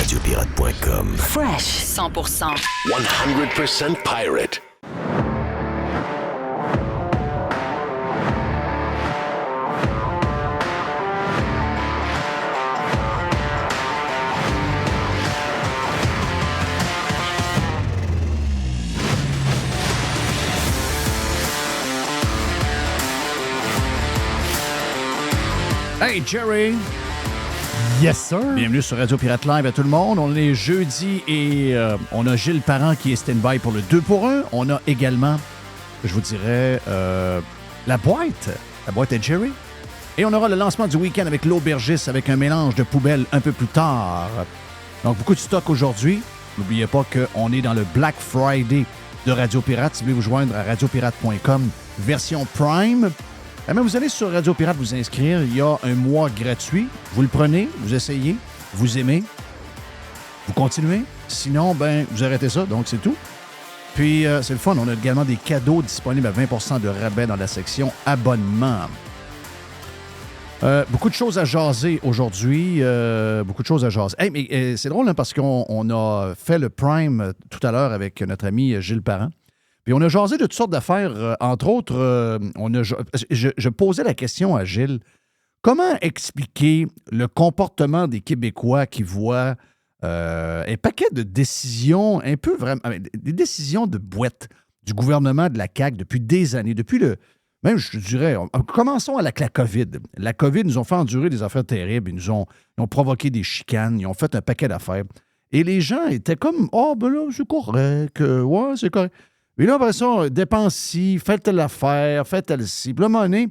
radiopirate.com. Fresh 100%. 100% pirate. Hey, Jerry! Yes, sir! Bienvenue sur Radio Pirate Live à tout le monde. On est jeudi et on a Gilles Parent qui est stand-by pour le 2 pour 1. On a également, je vous dirais, la boîte à Jerry. Et on aura le lancement du week-end avec l'aubergiste avec un mélange de poubelles un peu plus tard. Donc, beaucoup de stock aujourd'hui. N'oubliez pas qu'on est dans le Black Friday de Radio Pirate. Si vous voulez vous joindre à radiopirate.com, version Prime. Mais vous allez sur Radio Pirate vous inscrire. Il y a un mois gratuit. Vous le prenez, vous essayez, vous aimez, vous continuez. Sinon, vous arrêtez ça. Donc, c'est tout. Puis, c'est le fun. On a également des cadeaux disponibles à 20% de rabais dans la section abonnement. Beaucoup de choses à jaser aujourd'hui. Beaucoup de choses à jaser. Hey, mais c'est drôle parce qu'on a fait le Prime tout à l'heure avec notre ami Gilles Parent. Puis on a jasé de toutes sortes d'affaires. Entre autres, je posais la question à Gilles. Comment expliquer le comportement des Québécois qui voient un paquet de décisions, un peu vraiment, des décisions de boîte du gouvernement de la CAQ depuis des années, même je dirais, commençons avec la COVID. La COVID nous ont fait endurer des affaires terribles. Ils ont provoqué des chicanes, ils ont fait un paquet d'affaires. Et les gens étaient comme, là, c'est correct, ouais, c'est correct. Et là, après ça, dépense-ci, faites telle affaire, faites telle ci. Puis là, à un moment donné,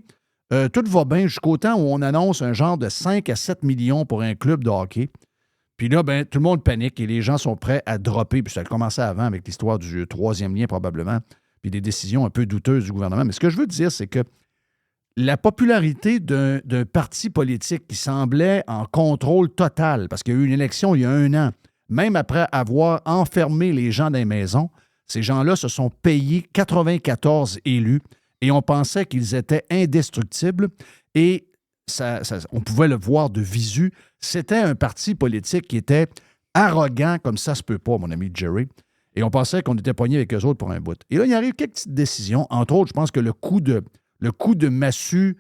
tout va bien jusqu'au temps où on annonce un genre de 5 à 7 millions pour un club de hockey. Puis là, tout le monde panique et les gens sont prêts à dropper. Puis ça a commencé avant avec l'histoire du troisième lien, probablement, puis des décisions un peu douteuses du gouvernement. Mais ce que je veux dire, c'est que la popularité d'un parti politique qui semblait en contrôle total, parce qu'il y a eu une élection il y a 1 an, même après avoir enfermé les gens dans les maisons, ces gens-là se sont payés 94 élus et on pensait qu'ils étaient indestructibles et on pouvait le voir de visu. C'était un parti politique qui était arrogant comme ça se peut pas, mon ami Jerry. Et on pensait qu'on était poigné avec eux autres pour un bout. Et là, il arrive quelques petites décisions. Entre autres, je pense que le coup de massue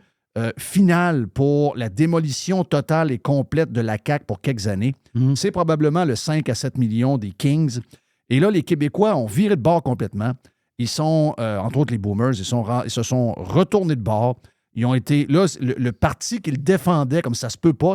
final pour la démolition totale et complète de la CAQ pour quelques années, c'est probablement le 5 à 7 millions des Kings. Et là, les Québécois ont viré de bord complètement. Ils sont, entre autres les boomers, ils se sont retournés de bord. Ils ont été, là, le parti qu'ils défendaient, comme ça se peut pas,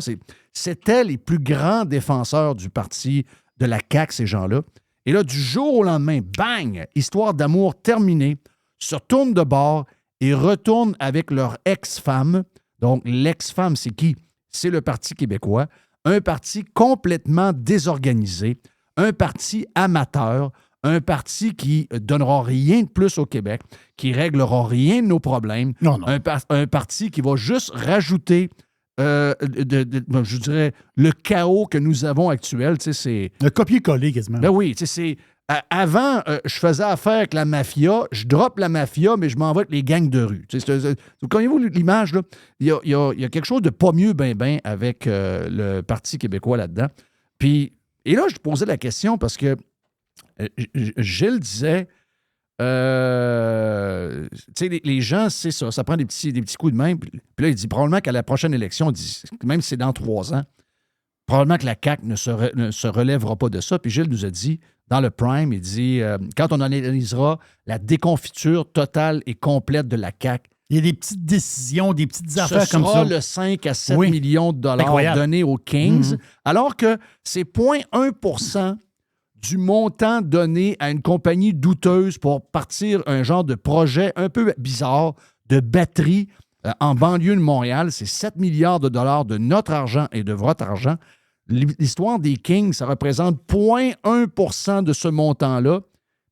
c'était les plus grands défenseurs du parti de la CAQ, ces gens-là. Et là, du jour au lendemain, bang, histoire d'amour terminée, se retournent de bord et retournent avec leur ex-femme. Donc, l'ex-femme, c'est qui? C'est le Parti québécois. Un parti complètement désorganisé. Un parti amateur, un parti qui ne donnera rien de plus au Québec, qui ne réglera rien de nos problèmes, Non. Un parti qui va juste rajouter, je dirais, le chaos que nous avons actuel. C'est le copier-coller quasiment. Ben oui, c'est... Avant, je faisais affaire avec la mafia, je drop la mafia, mais je m'en vais avec les gangs de rue. Vous connaissez-vous l'image, là? Il y a quelque chose de pas mieux avec le Parti québécois là-dedans. Et là, je posais la question parce que Gilles disait, les gens, c'est ça, ça prend des petits coups de main. Puis là, il dit probablement qu'à la prochaine élection, même si c'est dans 3 ans, probablement que la CAQ ne se relèvera pas de ça. Puis Gilles nous a dit, dans le Prime, il dit, quand on analysera la déconfiture totale et complète de la CAQ, il y a des petites décisions, des petites affaires comme ça. Ce sera le 5 à 7 millions de dollars donnés aux Kings, alors que c'est 0,1% du montant donné à une compagnie douteuse pour partir un genre de projet un peu bizarre de batterie en banlieue de Montréal. C'est 7 milliards de dollars de notre argent et de votre argent. L'histoire des Kings, ça représente 0,1% de ce montant-là,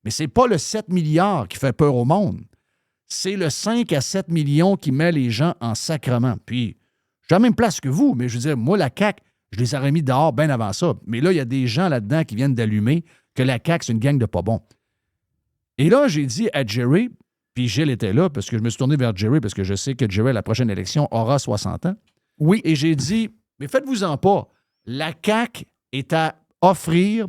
mais c'est pas le 7 milliards qui fait peur au monde. C'est le 5 à 7 millions qui met les gens en sacrement. Puis, je suis à la même place que vous, mais je veux dire, moi, la CAQ, je les aurais mis dehors bien avant ça. Mais là, il y a des gens là-dedans qui viennent d'allumer que la CAQ, c'est une gang de pas bons. Et là, j'ai dit à Jerry, puis Gilles était là, parce que je me suis tourné vers Jerry, parce que je sais que Jerry, à la prochaine élection, aura 60 ans. Oui, et j'ai dit, mais faites-vous-en pas. La CAQ est à offrir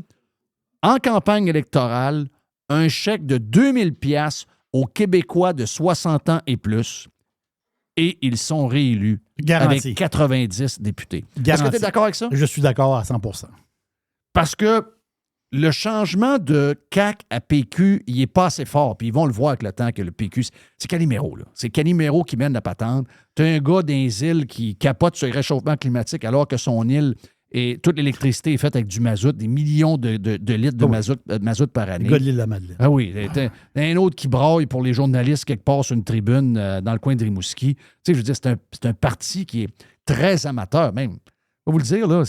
en campagne électorale un chèque de 2000 pièces aux Québécois de 60 ans et plus. Et ils sont réélus Garanti. avec 90 députés. Garanti. Est-ce que tu es d'accord avec ça? Je suis d'accord à 100%. Parce que le changement de CAQ à PQ, il n'est pas assez fort. Puis ils vont le voir avec le temps que le PQ, c'est Calimero, là. C'est Calimero qui mène la patente. Tu as un gars dans les îles qui capote sur le réchauffement climatique alors que son île et toute l'électricité est faite avec du mazout, des millions de litres de mazout par année. Le gars de l'île de la Madeleine. Ah oui, t'as un autre qui braille pour les journalistes quelque part sur une tribune dans le coin de Rimouski. Tu sais, je veux dire, c'est un parti qui est très amateur, même. Je vais vous le dire, là,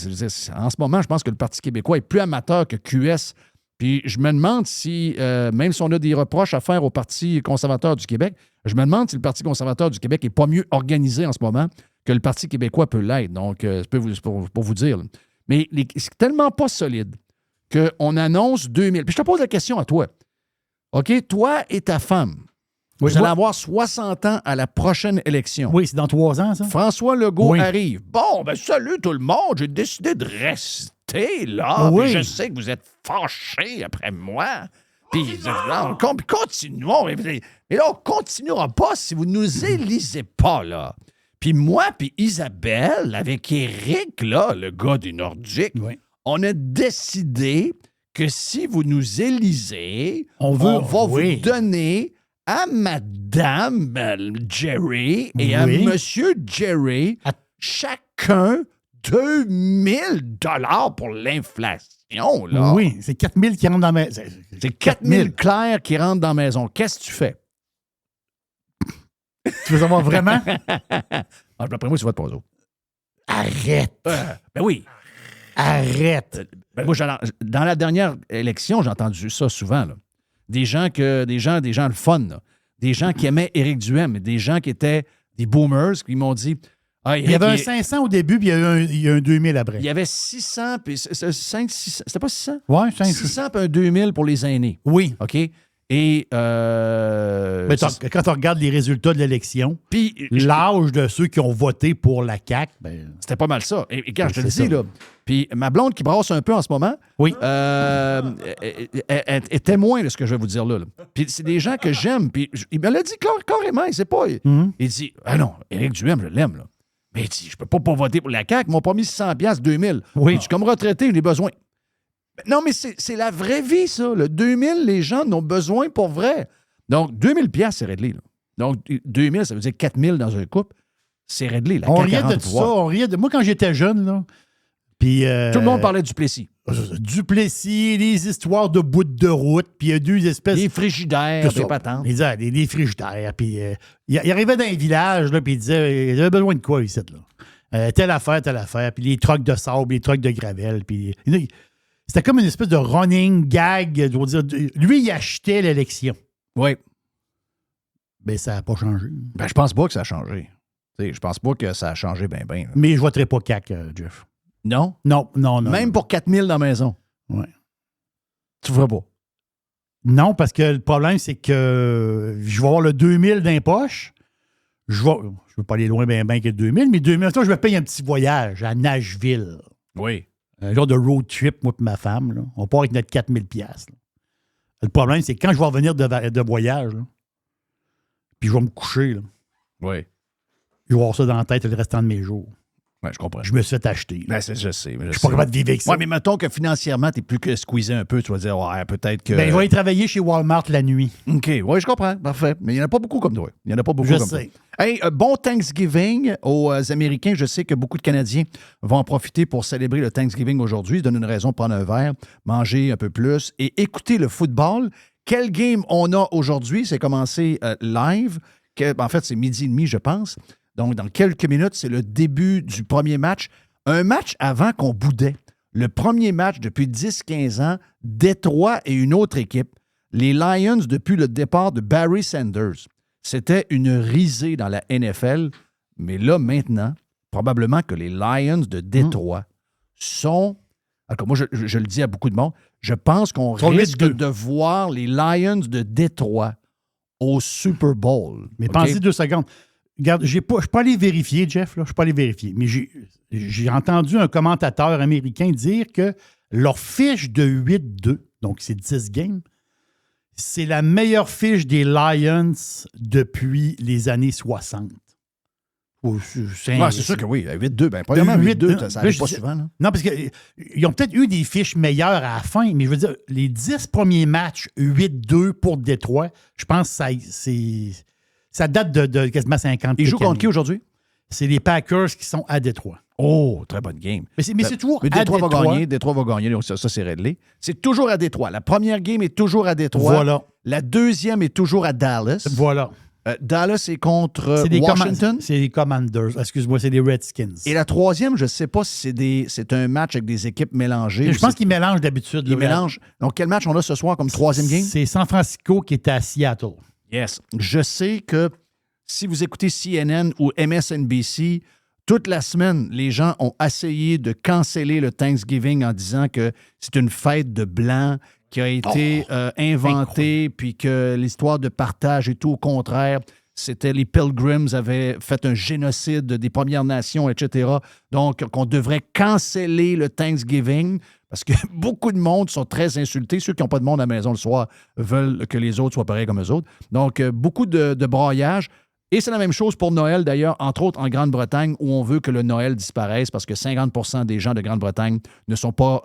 en ce moment, je pense que le Parti québécois est plus amateur que QS. Puis je me demande si, même si on a des reproches à faire au Parti conservateur du Québec, je me demande si le Parti conservateur du Québec n'est pas mieux organisé en ce moment que le Parti québécois peut l'être. Donc, c'est pour vous dire. Là. Mais c'est tellement pas solide qu'on annonce 2000. Puis je te pose la question à toi. OK, toi et ta femme, vous allez avoir 60 ans à la prochaine élection. Oui, c'est dans 3 ans, ça? François Legault Oui. arrive. Bon, ben salut tout le monde, j'ai décidé de rester là. Oui. Puis je sais que vous êtes fâchés après moi. Puis continuons. Mais là, on continuera pas si vous ne nous élisez pas, là. Puis moi, puis Isabelle, avec Éric, là, le gars du Nordique, Oui. on a décidé que si vous nous élisez, On va oui. vous donner à Madame Jerry et à Oui. Monsieur Jerry chacun 2000 $ pour l'inflation. Là. Oui, c'est 4000 qui rentrent dans ma... C'est 4000 clairs qui rentrent dans la maison. Qu'est-ce que tu fais? Tu veux savoir vraiment? D'après moi, tu votes pas aux autres. Arrête. Ben oui. Arrête. Ben moi, dans la dernière élection, j'ai entendu ça souvent. Là. Des gens le fun. Là. Des gens qui aimaient Éric Duhem, des gens qui étaient des boomers qui m'ont dit... Ah, Il y avait un 500 au début, puis il y a eu un 2000 après. Il y avait 600, puis 5, 600, c'était pas 600? Oui, 600 puis un 2000 pour les aînés. Oui. OK? Et... Mais quand on regarde les résultats de l'élection, puis l'âge de ceux qui ont voté pour la CAQ, ben, c'était pas mal ça. Et quand je te le c'est dis, ça. là, puis ma blonde qui brasse un peu en ce moment, oui. est témoin de ce que je vais vous dire là. Puis c'est des gens que j'aime. Puis il me l'a dit carrément, il sait pas. Il dit, ah non, Éric Duhem, je l'aime, là. Mais il dit, je peux pas voter pour la CAQ, ils m'ont pas mis 100 $, 2000. Oui. Je suis comme retraité, j'ai besoin. Non, mais c'est la vraie vie, ça. Le 2000, les gens en ont besoin pour vrai. Donc, 2000 $, c'est réglé. Là. Donc, 2000, ça veut dire 4000 dans un couple. C'est réglé. La On CAQ riait rentre de au tout pouvoir. ça. On riait de... Moi, quand j'étais jeune, là, puis... Tout le monde parlait du Plessis. Duplessis, les histoires de bouts de route, puis il y a deux espèces... Des frigidaires, C'est ça. des patentes. Il disait, des frigidaires, puis il arrivait dans un village, là, puis il disait, il avait besoin de quoi ici, là? Telle affaire, puis les trucks de sable, les trucks de gravel, puis... C'était comme une espèce de running gag, je veux dire. Lui, il achetait l'élection. Oui. Ben, ça n'a pas changé. Ben, je pense pas que ça a changé. Je pense pas que ça a changé bien. Mais je ne voterai pas CAQ, Jeff. Non? Non. Même pour 4000 dans la maison. Ouais. Tu ne feras pas. Non, parce que le problème, c'est que je vais avoir le 2000 dans les poches. Je ne veux pas aller loin bien que 2000, mais 2000, je me paye un petit voyage à Nashville. Oui. Un genre de road trip, moi et ma femme. Là. On part avec notre 4000 $. Le problème, c'est que quand je vais revenir de voyage, là, puis je vais me coucher, là, Oui. je vais avoir ça dans la tête le restant de mes jours. Oui, je comprends. Je me suis fait acheter. Ben, je sais. Je suis pas capable de vivre avec ça. Oui, mais mettons que financièrement, tu es plus que squeezé un peu. Tu vas dire, ouais, peut-être que. Ben, je vais aller travailler chez Walmart la nuit. OK. Oui, je comprends. Parfait. Mais il n'y en a pas beaucoup comme toi. Il n'y en a pas beaucoup Je comme sais. toi. Hey, bon Thanksgiving aux Américains. Je sais que beaucoup de Canadiens vont en profiter pour célébrer le Thanksgiving aujourd'hui. Ça donne une raison de prendre un verre, manger un peu plus et écouter le football. Quel game on a aujourd'hui? C'est commencé live. En fait, c'est 12h30, je pense. Donc, dans quelques minutes, c'est le début du premier match. Un match avant qu'on boudait. Le premier match depuis 10-15 ans, Détroit et une autre équipe. Les Lions, depuis le départ de Barry Sanders. C'était une risée dans la NFL. Mais là, maintenant, probablement que les Lions de Détroit sont... Alors, moi, je le dis à beaucoup de monde, je pense qu'on risque de voir les Lions de Détroit au Super Bowl. Mais pensez 2 secondes. Regarde, je ne suis pas allé vérifier, Jeff, là, je ne suis pas allé vérifier, mais j'ai entendu un commentateur américain dire que Leur fiche de 8-2, donc c'est 10 games, c'est la meilleure fiche des Lions depuis les années 60. C'est sûr que oui. 8-2, bien, premièrement, 8-2, ça n'arrive pas souvent. Là. Non, parce qu'ils ont peut-être eu des fiches meilleures à la fin, mais je veux dire, les 10 premiers matchs, 8-2 pour Détroit, je pense que ça date de quasiment 50. Ils jouent contre qui aujourd'hui? C'est les Packers qui sont à Détroit. Oh, très bonne game. Mais c'est toujours mais à Détroit Détroit. va gagner. Détroit va gagner. Donc ça c'est réglé. C'est toujours à Détroit. La première game est toujours à Détroit. Voilà. La deuxième est toujours à Dallas. Voilà. Dallas est contre C'est les Washington. C'est les Commanders. Excuse-moi, c'est les Redskins. Et la troisième, je ne sais pas si c'est un match avec des équipes mélangées. Je pense qu'ils mélangent d'habitude. Ils mélangent. Donc, quel match on a ce soir comme troisième game? C'est San Francisco qui est à Seattle. Yes. Je sais que si vous écoutez CNN ou MSNBC, toute la semaine, les gens ont essayé de canceller le Thanksgiving en disant que c'est une fête de Blancs qui a été inventée, puis que l'histoire de partage et tout au contraire, c'était les Pilgrims avaient fait un génocide des Premières Nations, etc. Donc, qu'on devrait canceller le Thanksgiving parce que beaucoup de monde sont très insultés. Ceux qui n'ont pas de monde à la maison le soir veulent que les autres soient pareils comme eux autres. Donc, beaucoup de braillage. Et c'est la même chose pour Noël, d'ailleurs, entre autres en Grande-Bretagne, où on veut que le Noël disparaisse parce que 50 des gens de Grande-Bretagne ne sont pas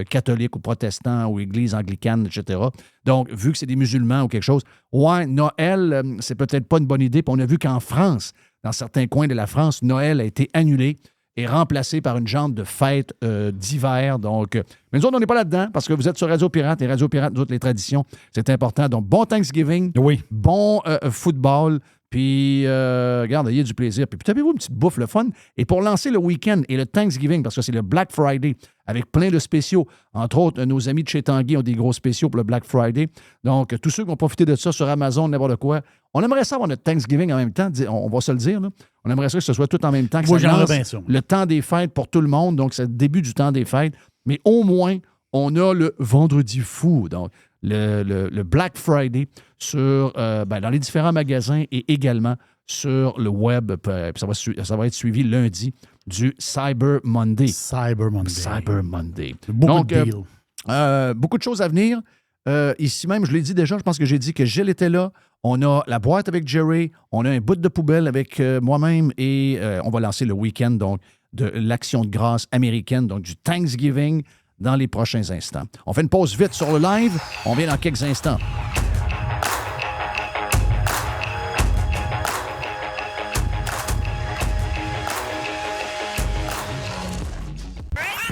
catholiques ou protestants ou églises anglicanes, etc. Donc, vu que c'est des musulmans ou quelque chose, ouais, Noël, c'est peut-être pas une bonne idée. Puis on a vu qu'en France, dans certains coins de la France, Noël a été annulé et remplacé par une genre de fête d'hiver. Donc, mais nous autres, on n'est pas là-dedans parce que vous êtes sur Radio Pirate et Radio Pirate, nous autres, les traditions, c'est important. Donc, bon Thanksgiving, Oui. bon football. Puis, regarde, ayez du plaisir. Puis, tapez-vous une petite bouffe, le fun. Et pour lancer le week-end et le Thanksgiving, parce que c'est le Black Friday, avec plein de spéciaux. Entre autres, nos amis de chez Tanguy ont des gros spéciaux pour le Black Friday. Donc, tous ceux qui ont profité de ça sur Amazon, n'importe quoi, on aimerait ça avoir notre Thanksgiving en même temps. On va se le dire, là. On aimerait ça que ce soit tout en même temps. Que Moi, ça j'aimerais lance bien ça. le temps des fêtes pour tout le monde. Donc, c'est le début du temps des fêtes. Mais au moins, on a le vendredi fou. Donc, le Black Friday dans les différents magasins et également sur le web. Ça va être suivi lundi du Cyber Monday. Cyber Monday. Cyber Monday. Beaucoup de deals. Beaucoup de choses à venir. Ici même, je l'ai dit déjà, je pense que j'ai dit que Gilles était là. On a la boîte avec Jerry. On a un bout de poubelle avec moi-même et on va lancer le week-end donc, de l'Action de grâce américaine, donc du Thanksgiving, dans les prochains instants. On fait une pause vite sur le live. On vient dans quelques instants.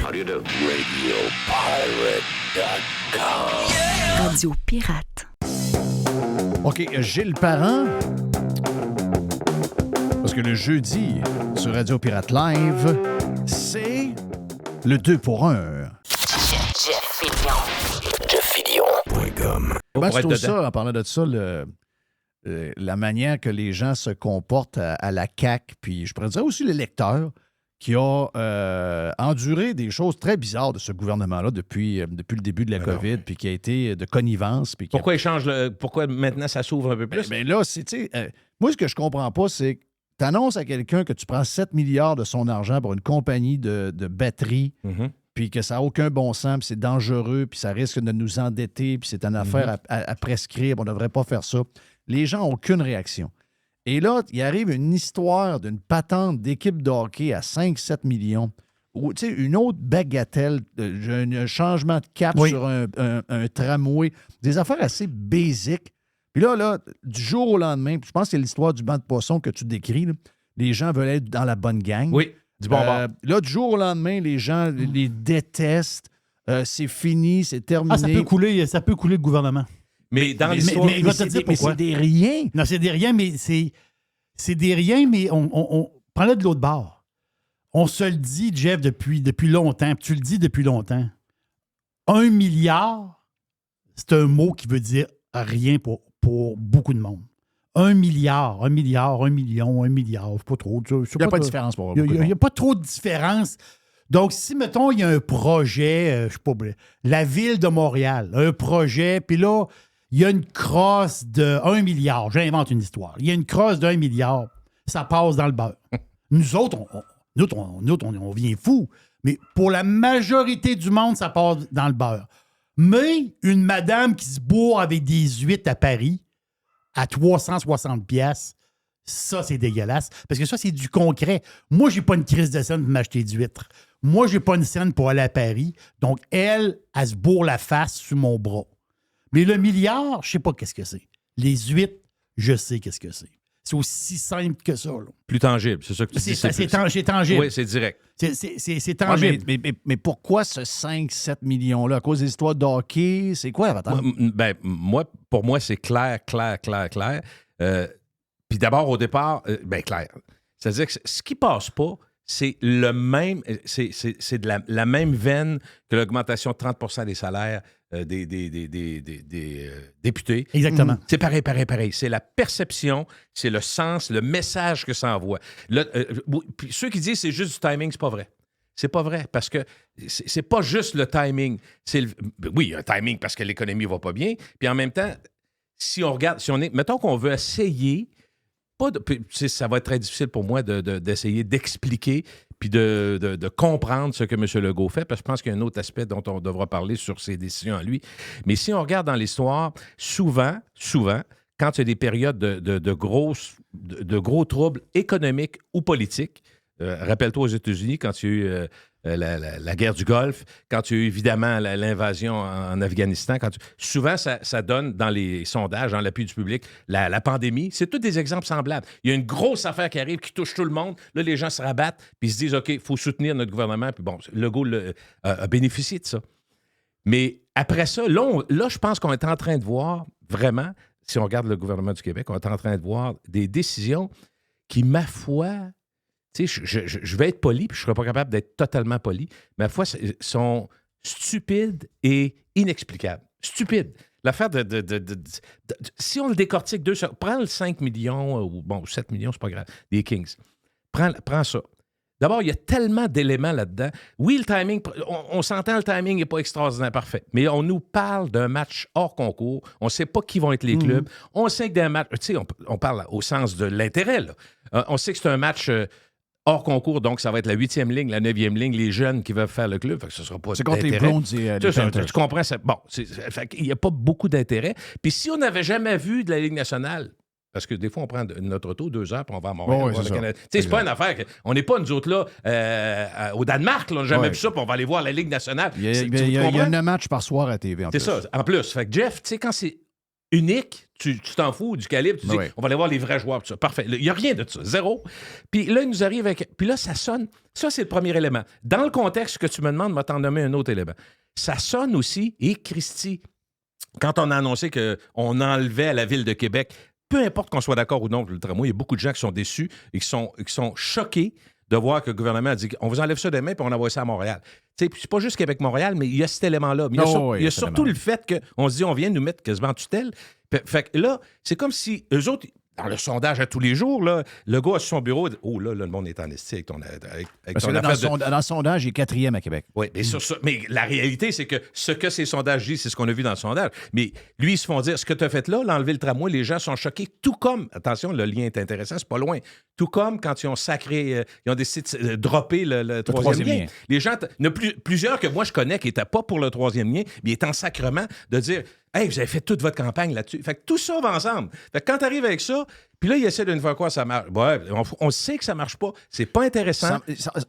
How do you do? RadioPirate.com. Radio Pirate. OK, Gilles Parent. Parce que le jeudi, sur Radio Pirate Live, c'est le 2 pour 1. JeffFillion.com. Comment tu trouves ça, en parlant de ça, la manière que les gens se comportent à la CAQ, puis je pourrais dire aussi les lecteurs qui ont enduré des choses très bizarres de ce gouvernement-là depuis le début de la COVID, puis qui a été de connivence. Puis Pourquoi ils changent pourquoi maintenant ça s'ouvre un peu plus? Mais là, moi, ce que je comprends pas, c'est que tu annonces à quelqu'un que tu prends 7 milliards de son argent pour une compagnie de batterie, puis que ça n'a aucun bon sens, puis c'est dangereux, puis ça risque de nous endetter, puis c'est une affaire à prescrire, on ne devrait pas faire ça. Les gens n'ont aucune réaction. Et là, il arrive une histoire d'une patente d'équipe de hockey à 5-7 millions, ou une autre bagatelle, un changement de cap sur un tramway, des affaires assez basiques. Puis là, du jour au lendemain, je pense que c'est l'histoire du banc de poisson que tu décris, là, les gens veulent être dans la bonne gang. Oui, du bon bord. Là, du jour au lendemain, les gens les détestent. C'est fini, c'est terminé. Ah, ça peut couler le gouvernement. Mais dans l'histoire... mais il va te dire pourquoi. C'est des riens. Non, c'est des riens, mais c'est des riens, mais on prends-le de l'autre bord. On se le dit, Jeff, depuis longtemps, puis tu le dis depuis longtemps. 1 milliard, c'est un mot qui veut dire rien pour beaucoup de monde. 1 milliard, 1 milliard, 1 million, 1 milliard, c'est pas trop. Il n'y a pas de différence pour beaucoup de Il monde. n'y a pas trop de différence. Donc, si, mettons, il y a un projet, je sais pas, la ville de Montréal, un projet, puis là, il y a une crosse de 1 milliard. J'invente une histoire. Il y a une crosse de 1 milliard. Ça passe dans le beurre. Nous autres, on vient fous. Mais pour la majorité du monde, ça part dans le beurre. Mais une madame qui se bourre avec des huîtres à Paris à 360 pièces, ça, c'est dégueulasse. Parce que ça, c'est du concret. Moi, j'ai pas une crise de scène pour m'acheter d'huîtres. Moi, j'ai pas une scène pour aller à Paris. Donc, elle se bourre la face sur mon bras. Mais le milliard, je sais pas qu'est-ce que c'est. Les huîtres, je sais qu'est-ce que c'est. C'est aussi simple que ça. Là. Plus tangible, c'est ça que tu dis. C'est tangible. Oui, c'est direct. C'est tangible. Mais pourquoi ce 5-7 millions-là? À cause des histoires de hockey? C'est quoi, Avatar? Pour moi, c'est clair. Puis d'abord, au départ, clair. C'est-à-dire que ce qui passe pas, c'est le même, c'est de la même veine que l'augmentation de 30 des salaires des députés. Exactement. C'est pareil. C'est la perception, c'est le sens, le message que ça envoie. Puis ceux qui disent que c'est juste du timing, c'est pas vrai. C'est pas vrai, parce que c'est pas juste le timing. Oui, il y a un timing parce que l'économie va pas bien, puis en même temps, si on regarde, mettons qu'on veut essayer, ça va être très difficile pour moi d'essayer d'expliquer puis de comprendre ce que M. Legault fait, parce que je pense qu'il y a un autre aspect dont on devra parler sur ses décisions à lui. Mais si on regarde dans l'histoire, souvent, quand il y a des périodes de gros troubles économiques ou politiques, rappelle-toi aux États-Unis, quand il y a eu la guerre du Golfe, quand il y a eu évidemment l'invasion en Afghanistan, souvent ça donne dans les sondages, dans l'appui du public, la pandémie, c'est tous des exemples semblables. Il y a une grosse affaire qui arrive, qui touche tout le monde, là les gens se rabattent, puis ils se disent, OK, il faut soutenir notre gouvernement, puis bon, Legault a bénéficié de ça. Mais après ça, là je pense qu'on est en train de voir, vraiment, si on regarde le gouvernement du Québec, on est en train de voir des décisions qui, ma foi... Tu sais, je vais être poli, puis je ne serai pas capable d'être totalement poli. Ma foi, sont stupides et inexplicables. Stupides. L'affaire si on le décortique prends le 5 millions, ou 7 millions, c'est pas grave, des Kings. Prends ça. D'abord, il y a tellement d'éléments là-dedans. Oui, le timing, on s'entend, le timing n'est pas extraordinaire, parfait. Mais on nous parle d'un match hors concours. On ne sait pas qui vont être les clubs. On sait que d'un match, tu sais, on parle au sens de l'intérêt, là. On sait que c'est un match... hors concours, donc ça va être la 8e ligne, la 9e ligne, les jeunes qui veulent faire le club. Fait que ce sera pas c'est contre les Browns et les Panthers. Tu comprends? Il n'y a pas beaucoup d'intérêt. Puis si on n'avait jamais vu de la Ligue nationale, parce que des fois, on prend notre auto 2 heures puis on va à Montréal. Oh, oui, c'est pas une affaire. On n'est pas, nous autres, là, au Danemark. Là, on n'a jamais vu ça, puis on va aller voir la Ligue nationale. Il y a un match par soir à TV. C'est ça, en plus. Fait que Jeff, tu sais, quand c'est unique, tu t'en fous du calibre, tu dis, on va aller voir les vrais joueurs. Tout ça. Parfait. Il n'y a rien de ça. Zéro. Puis là, il nous arrive avec... Puis là, ça sonne. Ça, c'est le premier élément. Dans le contexte que tu me demandes, je vais t'en nommer un autre élément. Ça sonne aussi, et Christy, quand on a annoncé qu'on enlevait à la Ville de Québec, peu importe qu'on soit d'accord ou non avec le tramway, il y a beaucoup de gens qui sont déçus et qui sont choqués de voir que le gouvernement a dit on vous enlève ça demain puis on envoie ça à Montréal. C'est pas juste Québec-Montréal, mais il y a cet élément-là. Mais il y a surtout le fait qu'on se dit on vient nous mettre quasiment en tutelle. Fait que là, c'est comme si eux autres, dans le sondage à tous les jours, là, le gars a sur son bureau, oh là, le monde est en esti avec ton affaire. Dans le sondage, il est 4e à Québec. Oui, mais, mais la réalité, c'est que ce que ces sondages disent, c'est ce qu'on a vu dans le sondage. Mais lui, ils se font dire, ce que tu as fait là, l'enlever le tramway, les gens sont choqués, tout comme, attention, le lien est intéressant, c'est pas loin, tout comme quand ils ont ils ont décidé de dropper le troisième lien. Les gens, il y en a plusieurs que moi je connais qui n'étaient pas pour le troisième lien, mais ils étaient en sacrement de dire, hey, vous avez fait toute votre campagne là-dessus. Fait que tout ça va ensemble. Fait que quand tu arrives avec ça, puis là, il essaie d'une fois quoi, ça marche. Ouais, on sait que ça marche pas. C'est pas intéressant.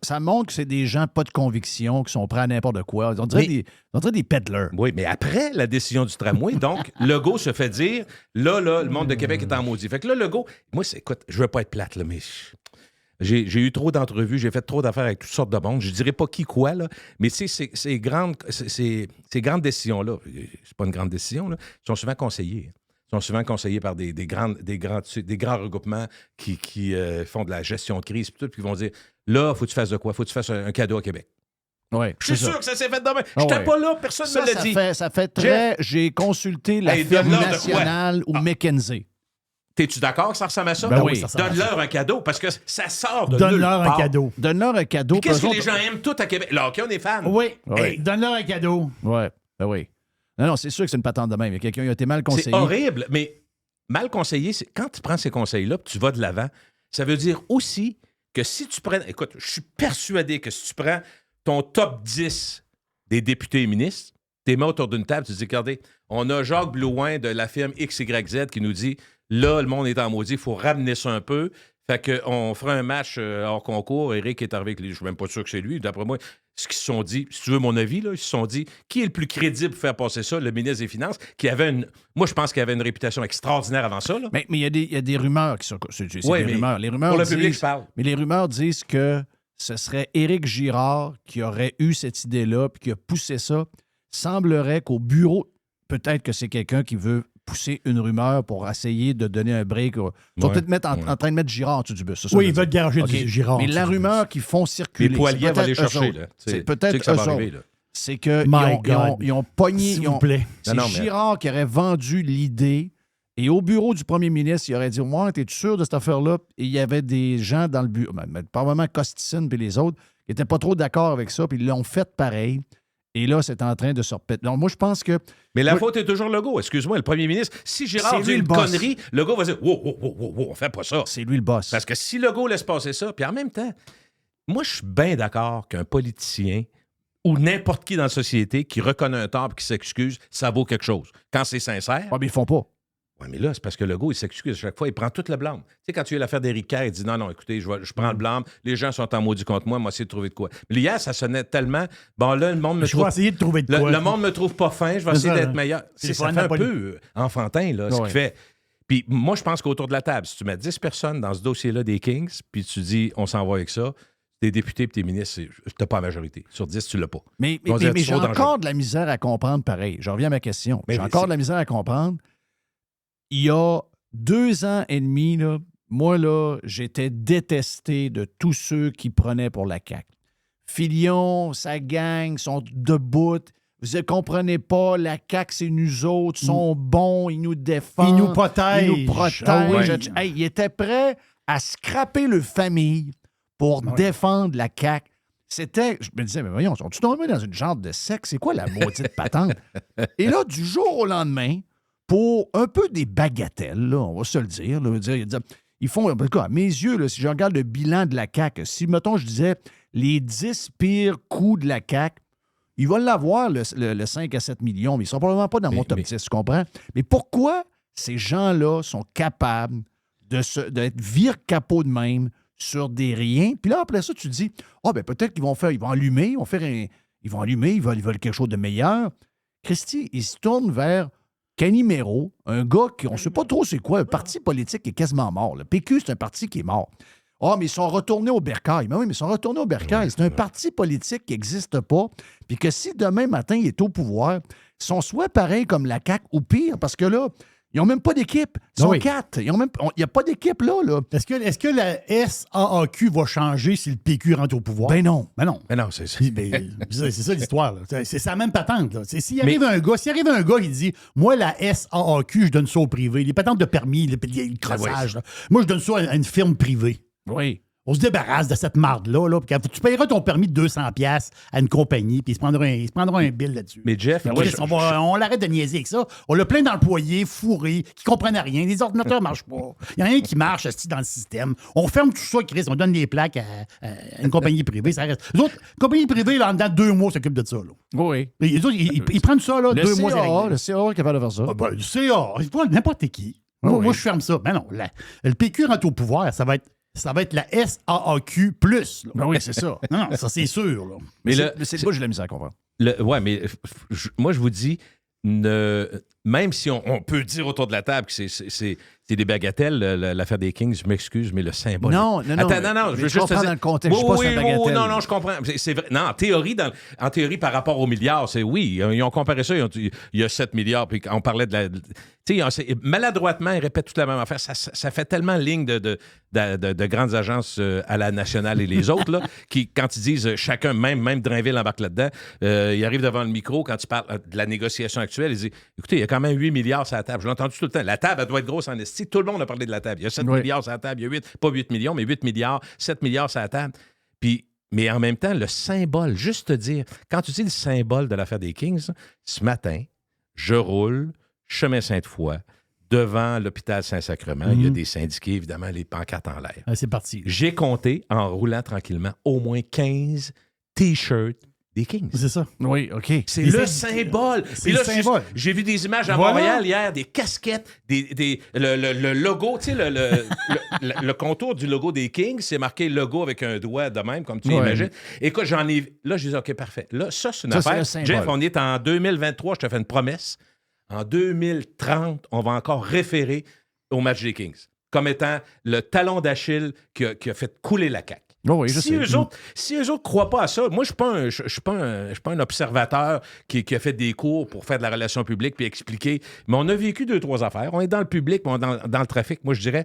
Ça montre que c'est des gens pas de conviction, qui sont prêts à n'importe quoi. On dirait des peddlers. Oui, mais après la décision du tramway, donc, Legault se fait dire, là, le monde de Québec est en maudit. Fait que là, Legault, moi, écoute, je veux pas être plate, là, mais j'ai eu trop d'entrevues, j'ai fait trop d'affaires avec toutes sortes de monde. Je dirais pas qui quoi, là, mais ces grandes décisions-là, c'est pas une grande décision, là, sont souvent conseillées. Ils sont souvent conseillés par des grands regroupements qui font de la gestion de crise, puis qui vont dire, là, faut que tu fasses de quoi? Faut que tu fasses un cadeau à Québec. Ouais, je suis sûr que ça s'est fait demain. Je n'étais pas là, personne ne me l'a dit. Ça fait très... J'ai consulté la firme nationale ou McKinsey. T'es-tu d'accord que ça ressemble à ça? Ben oui. Donne-leur un cadeau, parce que ça sort de Donne-leur un cadeau. Donne-leur un cadeau. Puis qu'est-ce que les gens aiment tout à Québec? Là, OK, on est fans. Oui. Hey, donne-leur un cadeau. Oui, ben oui. Non, c'est sûr que c'est une patente de même. Il y a quelqu'un qui a été mal conseillé. C'est horrible, mais mal conseillé, c'est quand tu prends ces conseils-là tu vas de l'avant, ça veut dire aussi que si tu prends... Écoute, je suis persuadé que si tu prends ton top 10 des députés et ministres, tu les mets autour d'une table, tu te dis, regardez, on a Jacques Blouin de la firme XYZ qui nous dit, là, le monde est en maudit, il faut ramener ça un peu. Fait qu'on fera un match hors concours. Eric est arrivé avec les... Je suis même pas sûr que c'est lui. D'après moi, ce qu'ils se sont dit, si tu veux mon avis, là, ils se sont dit, qui est le plus crédible pour faire passer ça? Le ministre des Finances, qui avait une... Moi, je pense qu'il avait une réputation extraordinaire avant ça. Là. Mais il y a des rumeurs qui sont... C'est Oui, des mais rumeurs. Les rumeurs pour le disent, public, je parle. Mais les rumeurs disent que ce serait Éric Girard qui aurait eu cette idée-là puis qui a poussé ça. Semblerait qu'au bureau, peut-être que c'est quelqu'un qui veut pousser une rumeur pour essayer de donner un break. Ils vont peut-être mettre en train de mettre Girard en dessous du bus. Ça, Oui, ils veulent garocher okay. du Girard. Mais la rumeur qu'ils font circuler... Les poiliers vont aller chercher. Là. C'est peut-être ça va eux arriver. autres. Là. C'est qu'ils ont pogné... S'il vous plaît. C'est Girard qui aurait vendu l'idée et au bureau du premier ministre, il aurait dit « Moi, t'es-tu sûr de cette affaire-là? » Et il y avait des gens dans le bureau, probablement Costicine et les autres, qui n'étaient pas trop d'accord avec ça, puis ils l'ont fait pareil. Et là, c'est en train de se repéter. Donc, moi, je pense que... Mais la faute est toujours Legault. Excuse-moi, le premier ministre. Si Girard dit une connerie, Legault va dire « Wow, on fait pas ça. » C'est lui le boss. Parce que si Legault laisse passer ça, puis en même temps, moi, je suis bien d'accord qu'un politicien ou n'importe qui dans la société qui reconnaît un tort et qui s'excuse, ça vaut quelque chose. Quand c'est sincère... Ah, mais ils font pas. Oui, mais là, c'est parce que Legault, il s'excuse à chaque fois. Il prend toute le blâme. Tu sais, quand tu as eu l'affaire d'Éric Kerr, il dit non, écoutez, je prends le blâme. Les gens sont en maudit contre moi. Moi, essayer de trouver de quoi. Mais hier, ça sonnait tellement. Bon, là, le monde me trouve. Je vais essayer de trouver de quoi. Le monde me trouve pas fin. Je vais essayer d'être meilleur. Ça fait un peu enfantin, là, ce qu'il fait. Puis moi, je pense qu'autour de la table, si tu mets 10 personnes dans ce dossier-là des Kings, puis tu dis on s'en va avec ça, tes députés et tes ministres, tu n'as pas la majorité. Sur 10, tu l'as pas. Mais j'ai encore de la misère à comprendre pareil. Je reviens à ma question. J'ai encore de la misère à comprendre. Il y a 2 ans et demi, là, moi, là, j'étais détesté de tous ceux qui prenaient pour la CAQ. Filion, sa gang sont debout. Vous ne comprenez pas, la CAQ, c'est nous autres, sont bons, ils nous défendent. Ils nous protègent. Ils nous protègent. Ah oui. Hey, ils étaient prêts à scraper leur famille pour défendre la CAQ. C'était, je me disais, mais voyons, sont-ils tombés dans une genre de sexe? C'est quoi la maudite patente? Et là, du jour au lendemain, pour un peu des bagatelles, là, on va se le dire, là, ils font, en tout cas, à mes yeux, là, si je regarde le bilan de la CAQ, si, mettons, je disais les 10 pires coups de la CAQ, ils vont l'avoir, le 5 à 7 millions, mais ils ne sont probablement pas dans mon top 10, tu comprends? Mais pourquoi ces gens-là sont capables d'être vire-capot de même sur des riens? Puis là, après ça, tu te dis, peut-être qu'ils vont allumer, ils veulent quelque chose de meilleur. Christy, ils se tournent vers Canimero, un gars qu'on ne sait pas trop c'est quoi, un parti politique qui est quasiment mort. Le PQ, c'est un parti qui est mort. Mais ils sont retournés au bercail. Mais oui, mais ils sont retournés au bercail. C'est un parti politique qui n'existe pas. Puis que si demain matin, il est au pouvoir, ils sont soit pareils comme la CAQ ou pire, parce que là, ils n'ont même pas d'équipe. Ils sont 4. Il n'y a pas d'équipe là. Est-ce que la SAAQ va changer si le PQ rentre au pouvoir? Ben non. C'est ça. C'est ça l'histoire. Là. C'est la même patente. S'il arrive un gars qui dit moi, la SAAQ, je donne ça au privé. Les patentes de permis, le crossage. Moi, je donne ça à une firme privée. Oui. On se débarrasse de cette marde-là. Là, tu payeras ton permis de 200$ à une compagnie, puis ils se prendront un bill là-dessus. Mais Jeff, on l'arrête de niaiser avec ça. On l'a plein d'employés fourrés qui ne comprennent rien. Les ordinateurs ne marchent pas. Il n'y a rien qui marche dans le système. On ferme tout ça, Chris. On donne des plaques à une compagnie privée. Ça reste. Les autres compagnies privées, là, en dedans de 2 mois, s'occupent de ça. Là. Oui. Les autres, ils prennent ça, là, 2 mois, c'est réglé. Le CA est capable de faire ça. Le CA, c'est pas n'importe qui. Moi, je ferme ça. Ben non, le PQ rentre au pouvoir, ça va être la SAAQ+. Ben oui, c'est ça. Non, ça, c'est sûr. Là. Mais c'est moi, j'ai la misère à comprendre. Mais moi, je vous dis, même si on peut dire autour de la table que c'est des bagatelles, l'affaire des Kings, je m'excuse, mais le symbole... Non. Attends, non, je veux juste te dire... dans le contexte, oui, c'est une bagatelle. non, je comprends. C'est vrai. Non, en théorie, par rapport aux milliards, c'est oui. Ils ont comparé ça, il y a 7 milliards, puis on parlait de la... Tu sais, maladroitement, ils répètent toute la même affaire. Ça fait tellement ligne de grandes agences à la nationale et les autres, là, qui, quand ils disent chacun, même Drainville embarque là-dedans, ils arrivent devant le micro, quand tu parles de la négociation actuelle, ils disent écoutez, il y a quand même 8 milliards sur la table. Je l'ai entendu tout le temps. La table, elle doit être grosse en esti. Tout le monde a parlé de la table. Il y a 7 milliards sur la table. Il y a 8, pas 8 millions, mais 8 milliards, 7 milliards sur la table. Mais en même temps, le symbole, juste te dire, quand tu dis le symbole de l'affaire des Kings, ce matin, je roule, chemin Sainte-Foy, devant l'hôpital Saint-Sacrement. Il y a des syndiqués, évidemment, les pancartes en l'air. C'est parti. J'ai compté, en roulant tranquillement, au moins 15 T-shirt des Kings. C'est ça. Oui, OK. C'est Les le syndicats. symbole. C'est Puis le là, symbole. j'ai vu des images à Voilà. Montréal hier, des casquettes, le logo, tu sais, le contour du logo des Kings, c'est marqué logo avec un doigt de même, comme tu Ouais. imagines. Écoute, j'en ai... Là, j'ai dit, OK, parfait. Là, ça, c'est une Ça, c'est affaire. le symbole. Jeff, on est en 2023, je te fais une promesse. En 2030, on va encore référer au match des Kings comme étant le talon d'Achille qui a fait couler la CAQ. Oh oui, je si sais. eux autres ne croient pas à ça, moi, je ne suis pas un observateur qui a fait des cours pour faire de la relation publique puis expliquer. Mais on a vécu 2-3 affaires. On est dans le public, on est dans le trafic. Moi, je dirais,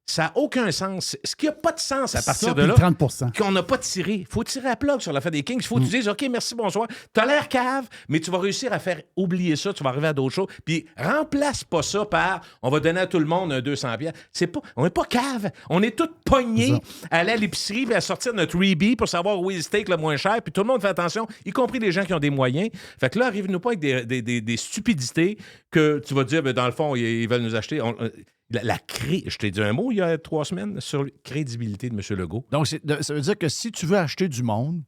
ça n'a aucun sens. Ce qui n'a pas de sens à partir Ça, de puis là, 30 qu'on n'a pas tiré. Il faut tirer à plug sur l'affaire des Kings. Il faut que tu dises, OK, merci, bonsoir. Tu as l'air cave, mais tu vas réussir à faire oublier ça. Tu vas arriver à d'autres choses. Puis remplace pas ça par, on va donner à tout le monde un 200 $. On n'est pas cave. On est tous pognés à aller à l'épicerie et à sortir notre Reebee pour savoir où est le steak le moins cher. Puis tout le monde fait attention, y compris les gens qui ont des moyens. Fait que là, arrive-nous pas avec des stupidités que tu vas dire, ben, dans le fond, ils veulent nous acheter. Je t'ai dit un mot il y a 3 semaines sur la crédibilité de M. Legault. Donc, ça veut dire que si tu veux acheter du monde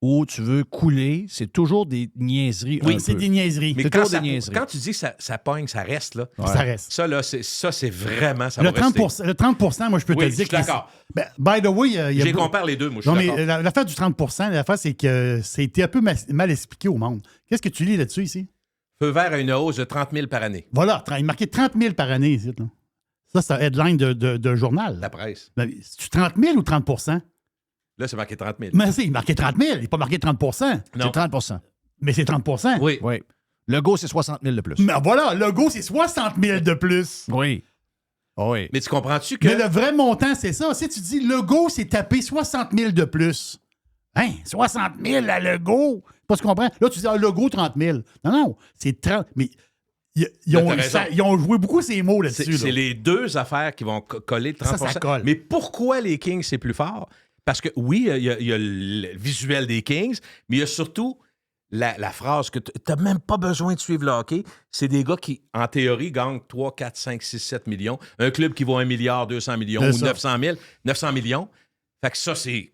ou tu veux couler, c'est toujours des niaiseries. Oui, un c'est peu. des niaiseries. C'est toujours des niaiseries. Quand tu dis que ça pogne, ça reste, là. Ouais. Ça reste. Ça, là, c'est vraiment, ça Le va rester. 30 le 30 moi, je peux Oui, te je dire suis d'accord. Ben, by the way, il y a J'ai compare les deux, moi, je Non, suis mais d'accord. l'affaire du 30 l'affaire, c'est que c'était un peu mal expliqué au monde. Qu'est-ce que tu lis là-dessus, ici? Feu vert à une hausse de 30 000 par année. Voilà, il marquait 30 000 par année ici. Là. Ça, c'est un headline d'un journal. La presse. Ben, c'est-tu 30 000 ou 30 Là, c'est marqué 30 000. Mais si, il marquait 30 000, il n'est pas marqué 30 Non. C'est 30 mais c'est 30 Oui. Oui. Le go, c'est 60 000 de plus. Mais voilà, le go, c'est 60 000 de plus. Oui. Oui. Mais tu comprends-tu que... Mais le vrai montant, c'est ça. Si tu dis le go, c'est tapé 60 000 de plus. Hein? 60 000 à le go? Pas ce qu'on comprend. Là, tu dis le go, 30 000. Non, non, c'est 30. Mais T'as raison. ils ont joué beaucoup ces mots là-dessus. C'est là. les deux affaires qui vont coller de 30 Ça colle. Mais pourquoi les Kings, c'est plus fort? Parce que, oui, il y a le visuel des Kings, mais il y a surtout la phrase que tu n'as même pas besoin de suivre le hockey. C'est des gars qui, en théorie, gagnent 3, 4, 5, 6, 7 millions. Un club qui vaut 1 milliard, 200 millions C'est ou ça. 900 millions. Fait que ça, c'est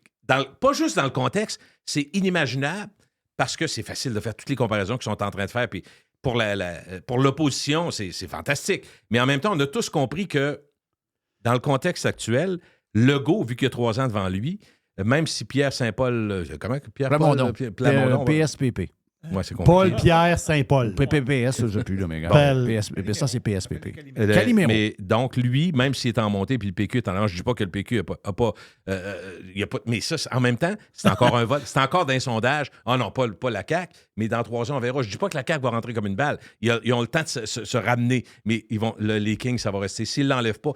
pas juste dans le contexte, c'est inimaginable parce que c'est facile de faire toutes les comparaisons qu'ils sont en train de faire. Puis pour l'opposition, c'est fantastique. Mais en même temps, on a tous compris que dans le contexte actuel, Legault, vu qu'il y a 3 ans devant lui, même si Pierre Saint-Paul... Comment? Pierre Plamondon. Plamondon. PSPP. Ouais, c'est compliqué. Paul-Pierre Saint-Paul. PPPS, je ne sais plus, là, mais Pel- ça, c'est PSPP. Calimero. Mais donc, lui, même s'il est en montée, puis le PQ est en avance, je ne dis pas que le PQ n'a pas... mais ça, en même temps, c'est encore un vote. C'est encore d'un sondage. Ah non, pas la CAQ, mais dans 3 ans, on verra. Je ne dis pas que la CAQ va rentrer comme une balle. Ils ont le temps de se ramener, mais les Kings, ça va rester. S'ils ne l'enlèvent pas...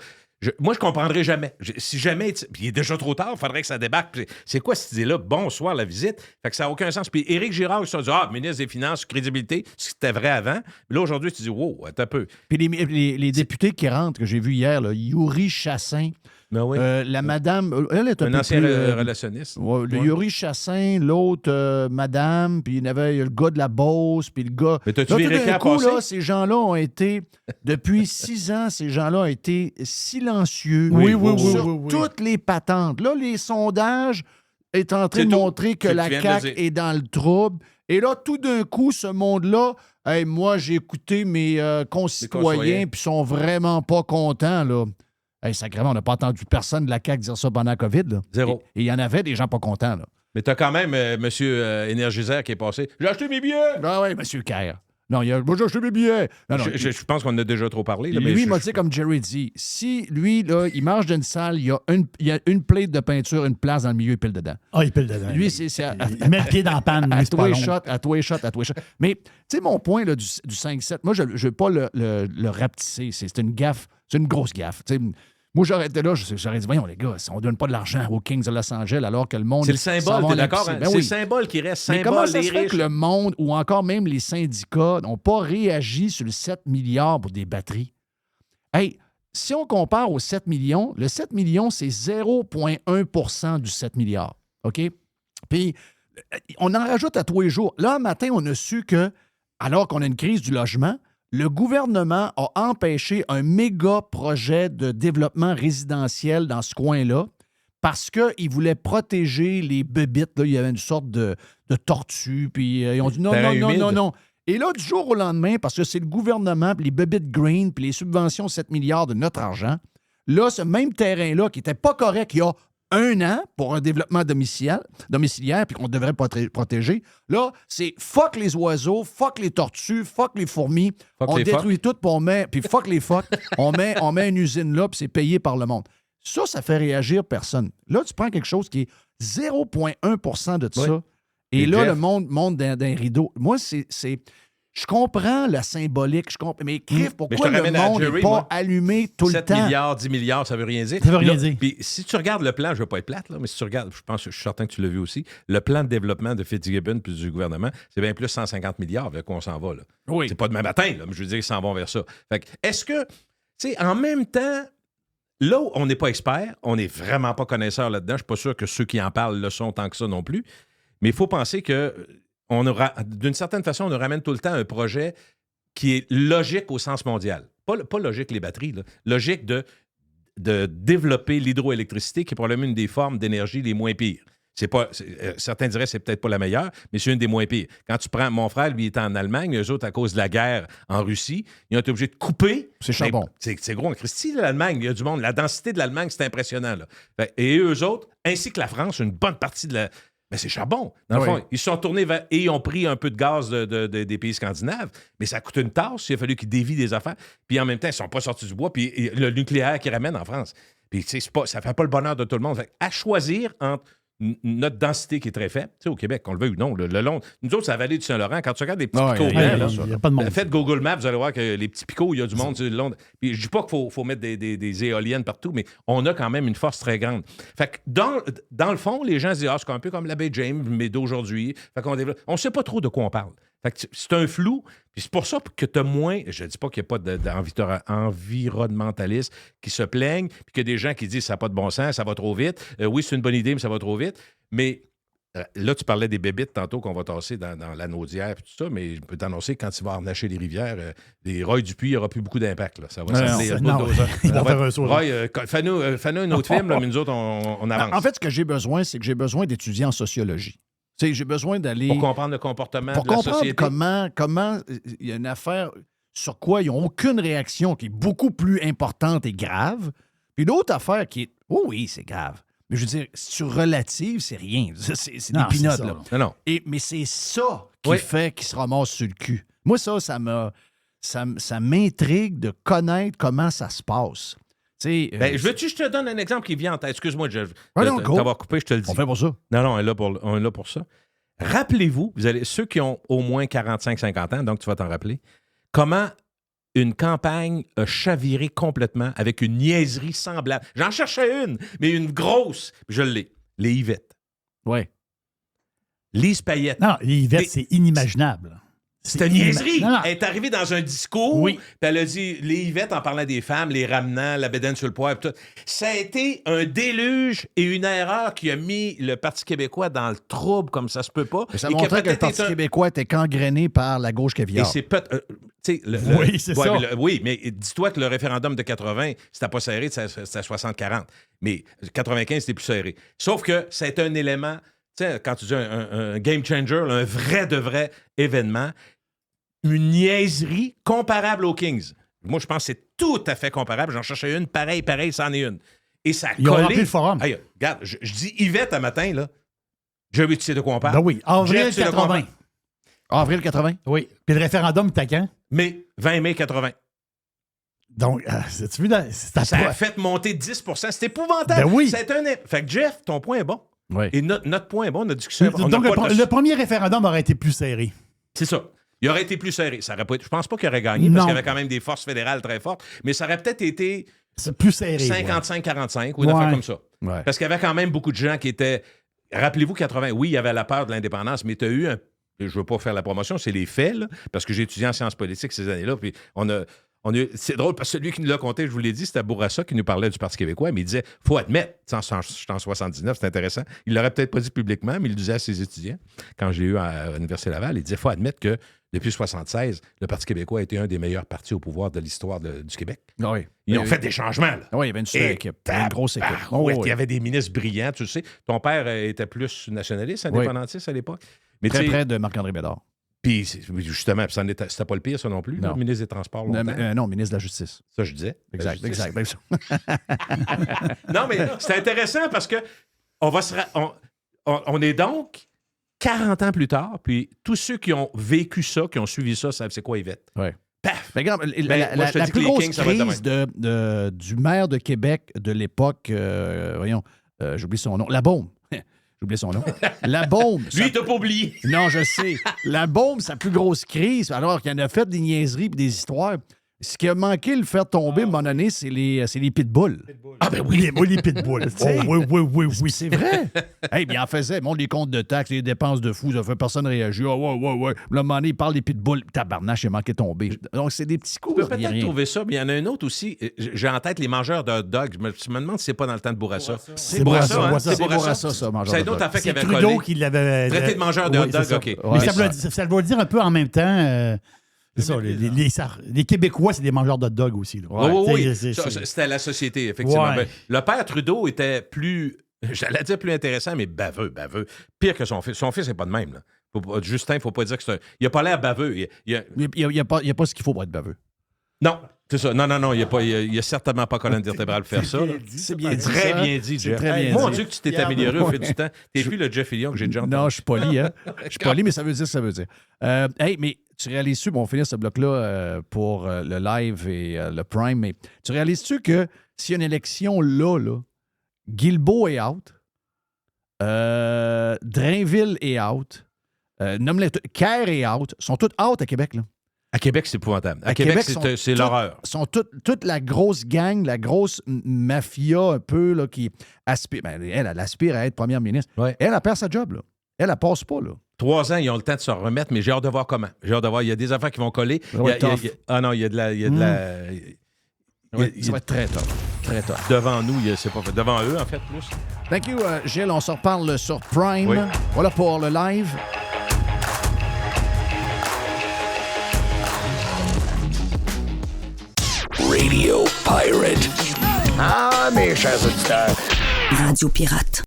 Moi, je ne comprendrai jamais. Si jamais... Puis il est déjà trop tard, il faudrait que ça débarque. Puis c'est quoi cette idée-là? Bonsoir, la visite. Fait que ça n'a aucun sens. Puis Éric Girard, il s'est dit, ministre des Finances, crédibilité, c'était vrai avant. Mais là, aujourd'hui, tu dis, wow, attends un peu. Puis les députés qui rentrent, que j'ai vu hier, là, Yuri Chassin, Ben oui. la madame, elle est un Un peu ancien plus, relationniste. ouais, le Yuri Chassin, l'autre madame, puis il y avait le gars de la Beauce, puis le gars... Mais t'as-tu Là, vu tout Ricky d'un à coup, passer? là, ces gens-là ont été, depuis 6 ans, ces gens-là ont été silencieux sur toutes les patentes. Là, les sondages est en train C'est de tout. montrer que Tu la viens de le CAQ dire. est dans le trouble. Et là, tout d'un coup, ce monde-là, hey, moi, j'ai écouté mes concitoyens, puis ils sont vraiment pas contents, là. Hey, sacrément, on n'a pas entendu personne de la CAQ dire ça pendant la COVID, là. Zéro. Et il y en avait des gens pas contents, là. Mais t'as quand même M. Énergiseur qui est passé. J'ai acheté mes billets! Ah oui, M. Kerr. Non, moi, j'ai acheté mes billets. Non, non, Je pense qu'on en a déjà trop parlé. Là, mais lui, je- il m'a dit comme Jerry dit, si lui, là, il marche d'une salle, il y a une plate de peinture, une place dans le milieu, il pile dedans. Ah, il pile dedans. Lui, c'est à Il met le pied dans la panne. lui, c'est pas long. à tous les shots. Mais, tu sais, mon point là, du 5-7, moi, je ne veux pas le rapetisser. C'est une gaffe. C'est une grosse gaffe. Tu sais, moi, j'aurais été là, j'aurais dit, voyons, les gars, on ne donne pas de l'argent aux Kings de Los Angeles alors que le monde... C'est le s'en va symbole, en t'es d'accord? épicerie. Hein? Ben C'est oui. le symbole qui reste. Mais comment Symbole, ça les se fait riches. que le monde, ou encore même les syndicats, n'ont pas réagi sur le 7 milliards pour des batteries? Hey, si on compare aux 7 millions, le 7 millions, c'est 0,1 du 7 milliards. OK? Puis, on en rajoute à tous les jours. Là, un matin, on a su que, alors qu'on a une crise du logement, le gouvernement a empêché un méga projet de développement résidentiel dans ce coin-là parce qu'ils voulaient protéger les bébites. Là, il y avait une sorte de tortue, puis ils ont dit non, Terrain non, non, humide. non, non. Et là, du jour au lendemain, parce que c'est le gouvernement, puis les bébites green, puis les subventions 7 milliards de notre argent, là, ce même terrain-là, qui n'était pas correct il y a 1 an pour un développement domiciliaire, puis qu'on devrait protéger, là, c'est fuck les oiseaux, fuck les tortues, fuck les fourmis, Fuck on les détruit tout, puis on met, puis fuck les phoques, on met une usine là, puis c'est payé par le monde. Ça fait réagir personne. Là, tu prends quelque chose qui est 0,1 de ça, et Et là, Jeff? le monde monte d'un rideau. Moi, c'est... Je comprends la symbolique, mais crif, pourquoi je te le ramène à monde n'est Jerry, pas moi. allumé tout le 7 temps? milliards, 10 milliards, ça veut rien dire. Ça veut rien Là, dire. Puis si tu regardes le plan, je ne veux pas être plate, là, mais si tu regardes, je suis certain que tu l'as vu aussi, le plan de développement de Fitzgibbon puis du gouvernement, c'est bien plus 150 milliards vers quoi on s'en va. Là. Oui. C'est pas demain matin, là, mais je veux dire, ils s'en vont vers ça. Fait que, est-ce que, tu sais, en même temps, là où on n'est pas expert, on n'est vraiment pas connaisseur là-dedans, je ne suis pas sûr que ceux qui en parlent le sont tant que ça non plus, mais il faut penser que d'une certaine façon, on nous ramène tout le temps un projet qui est logique au sens mondial. Pas logique les batteries, là. Logique de développer l'hydroélectricité, qui est probablement une des formes d'énergie les moins pires. Certains diraient que c'est peut-être pas la meilleure, mais c'est une des moins pires. Quand tu prends mon frère, lui, il est en Allemagne, eux autres, à cause de la guerre en Russie, ils ont été obligés de couper. C'est charbon. C'est gros en Christie, l'Allemagne. Il y a du monde. La densité de l'Allemagne, c'est impressionnant. Là. Et eux autres, ainsi que la France, une bonne partie de la. Mais c'est charbon. Dans le Oui. fond, ils se sont tournés vers. Et ils ont pris un peu de gaz des pays scandinaves, mais ça coûte une tasse. Il a fallu qu'ils dévient des affaires. Puis en même temps, ils ne sont pas sortis du bois. Puis le nucléaire qui ramène en France. Puis tu sais, ça ne fait pas le bonheur de tout le monde. Fait, à choisir entre notre densité qui est très faible, tu sais, au Québec, qu'on le veuille ou non, le long. Nous autres, c'est la vallée du Saint-Laurent. Quand tu regardes des petits Ah, picots ouais, blancs, Il là, n'y a pas de monde. faites Google Maps, vous allez voir que les petits picots, il y a du monde sur le long. Puis je dis pas qu'il faut mettre des éoliennes partout, mais on a quand même une force très grande. Fait que dans le fond, les gens se disent, c'est un peu comme la baie James, mais d'aujourd'hui. Fait qu'on développe. On sait pas trop de quoi on parle. Fait que c'est un flou. Puis c'est pour ça que tu as moins. Je ne dis pas qu'il n'y a pas d'environnementalistes qui se plaignent, puis qu'il y a des gens qui disent ça n'a pas de bon sens, ça va trop vite. Oui, c'est une bonne idée, mais ça va trop vite. Mais là, tu parlais des bébites tantôt qu'on va tasser dans l'anneau d'hier et tout ça, mais je peux t'annoncer quand tu vas arnacher les rivières, les Roy Dupuis, il n'y aura plus beaucoup d'impact. Là. Ça va s'appeler bulldozer. Ils vont faire un saut. Roy, fais-nous un autre film, là, mais nous autres, on avance. En fait, ce que j'ai besoin, c'est que j'ai besoin d'étudier en sociologie. Tu sais, j'ai besoin d'aller... Pour comprendre le comportement Pour de la comprendre société. comment il y a une affaire sur quoi ils n'ont aucune réaction qui est beaucoup plus importante et grave. Puis l'autre affaire qui est... Oh oui, c'est grave. Mais je veux dire, si tu relatives, c'est rien. C'est des Non, c'est pinottes, ça. là. Non. Mais c'est ça qui Oui. fait qu'ils se ramassent sur le cul. Moi, ça m'intrigue de connaître comment ça se passe. Tu sais, Ben, je te donne un exemple qui vient en tête. Excuse-moi de non, go. t'avoir coupé, je te le dis. on fait pour ça. Non, on est là pour ça. Rappelez-vous, ceux qui ont au moins 45-50 ans, donc tu vas t'en rappeler, comment une campagne a chaviré complètement avec une niaiserie semblable. J'en cherchais une, mais une grosse. Je l'ai. Les Yvettes. Oui. Lise Payette. Non, les Yvettes, Mais- c'est inimaginable. C'était une niaiserie. Non, non. Elle est arrivée dans un discours, Oui. puis elle a dit, les Yvettes, en parlant des femmes, les ramenant, la bédaine sur le poêle, tout. Ça a été un déluge et une erreur qui a mis le Parti québécois dans le trouble comme ça se peut pas. Mais ça Et qui a montrait que le peut-être Parti été un- québécois était gangréné par la gauche Et caviar. c'est peut-être. Oui, c'est ça. Oui, mais dis-toi que le référendum de 80, c'était pas serré, c'était 60-40. Mais 95, c'était plus serré. Sauf que c'est un élément, tu sais, quand tu dis un game changer, un vrai de vrai événement, une niaiserie comparable aux Kings. Moi, je pense que c'est tout à fait comparable. J'en cherchais une pareille, c'en est une. Et ça a Ils ont collé. rempli le forum. Hey, regarde, je dis Yvette un matin, là. Jerry, tu sais de quoi on parle? Ben oui, avril Jeff, tu sais de quoi on 80. parle? Avril 80? Oui. Puis le référendum, t'as quand? Mais 20 mai 80. Donc, tu vu, c'est à Ça a toi. fait monter 10 C'est épouvantable. Ben oui. C'est fait que Jeff, ton point est bon. Oui. Et notre point est bon. Notre discussion est bonne. Donc, le premier référendum aurait été plus serré. C'est ça. Il aurait été plus serré. Ça aurait pas été... Je pense pas qu'il aurait gagné parce Non. qu'il y avait quand même des forces fédérales très fortes. Mais ça aurait peut-être été C'est plus serré. 55-45 ou une affaire Ouais. comme ça. Ouais. Parce qu'il y avait quand même beaucoup de gens qui étaient... Rappelez-vous, 80, oui, il y avait la peur de l'indépendance, mais tu as eu un... Je veux pas faire la promotion, c'est les faits, là, parce que j'ai étudié en sciences politiques ces années-là, puis on C'est drôle parce que celui qui nous l'a conté, je vous l'ai dit, c'était Bourassa qui nous parlait du Parti québécois, mais il disait, faut admettre, je suis en 79, c'est intéressant, il l'aurait peut-être pas dit publiquement, mais il le disait à ses étudiants, quand j'ai eu à l'Université Laval, il disait, faut admettre que depuis 76, le Parti québécois a été un des meilleurs partis au pouvoir de l'histoire du Québec. Oui. Ils ont fait des changements, là. Oui, il y avait une super équipe. Il y avait une grosse équipe. Il y avait des ministres brillants, tu sais. Ton père était plus nationaliste, indépendantiste à l'époque. Mais très près de Marc-André Bédard. Puis, justement, c'était pas le pire, ça non plus. Non. Le ministre des Transports, longtemps. Non, ministre de la Justice. Ça, je disais. Exact. Non, mais c'est intéressant parce que on est donc 40 ans plus tard, puis tous ceux qui ont vécu ça, qui ont suivi ça, savent c'est quoi Yvette. Oui. Paf! Mais regarde, moi, je te la dis que plus les grosse Kings, ça va être crise du maire de Québec de l'époque, j'oublie son nom, La Baume. J'oublie son nom. La Baume. Lui, t'as pas oublié. Non, je sais. La Baume, sa plus grosse crise, alors qu'il en a fait des niaiseries et des histoires. Ce qui a manqué de le faire tomber, à un moment donné, c'est les pitbulls. Ah, ben oui. Les pitbulls. Oui. C'est vrai. Il en faisait. Montre les comptes de taxes, les dépenses de fous. Ça fait personne réagir. Ouais. Le moment donné, il parle des pitbulls. Tabarnache, il a manqué de tomber. Donc, c'est des petits coups. Tu peux peut-être trouver ça, mais il y en a un autre aussi. J'ai en tête les mangeurs de hot dogs. Je me demande si c'est pas dans le temps de Bourassa. C'est Bourassa, hein? C'est Bourassa, ça, mangeur C'est de un autre dog. affaire qui C'est avait Trudeau collé. qui l'avait... Traité de mangeur de hot dog, OK. Ouais, Mais ça veut dire un peu en même temps... c'est ça, les Québécois, c'est des mangeurs de dog aussi. Là. Oui. C'était la société, effectivement. Ouais. Ben, le père Trudeau était plus, j'allais dire plus intéressant, mais baveux. Pire que son fils. Son fils n'est pas de même. Là. Justin, il ne faut pas dire que c'est un... Il n'a pas l'air baveux. Il n'y a pas ce qu'il faut pour être baveux. Non, c'est ça. Non, il n'y a certainement pas colonne vertébrale pour faire ça. C'est bien dit. Très bien dit, Jeff. Très bien Mon dit. Dieu, que tu t'es amélioré au fil du temps. T'es plus le Jeff Fillion que j'ai déjà entendu. Non, je suis poli, hein. Je suis poli, mais ça veut dire ce que ça veut dire. Mais tu réalises-tu, on finit ce bloc-là pour le live et le prime, mais tu réalises-tu que s'il y a une élection là, Guilbeault est out, Drainville est out, Kerr est out, sont tous out à Québec, là. À Québec, c'est épouvantable. À Québec, c'est l'horreur. Sont toute la grosse gang, la grosse mafia un peu là, qui aspire. Ben, elle aspire à être première ministre. Ouais. Elle perd sa job. Là. Elle passe pas. Là. 3 ans, ils ont le temps de se remettre, mais j'ai hâte de voir comment. J'ai hâte de voir. Il y a des affaires qui vont coller. Ça va être tough. Il y a de la... Ça va être très tough. Très tough. Devant nous, c'est pas fait. Devant eux, en fait, plus. Thank you, Gilles. On se reparle sur Prime. Oui. Voilà pour le live. Radio Pirate. Ah, mes chers auditeurs. Radio Pirate.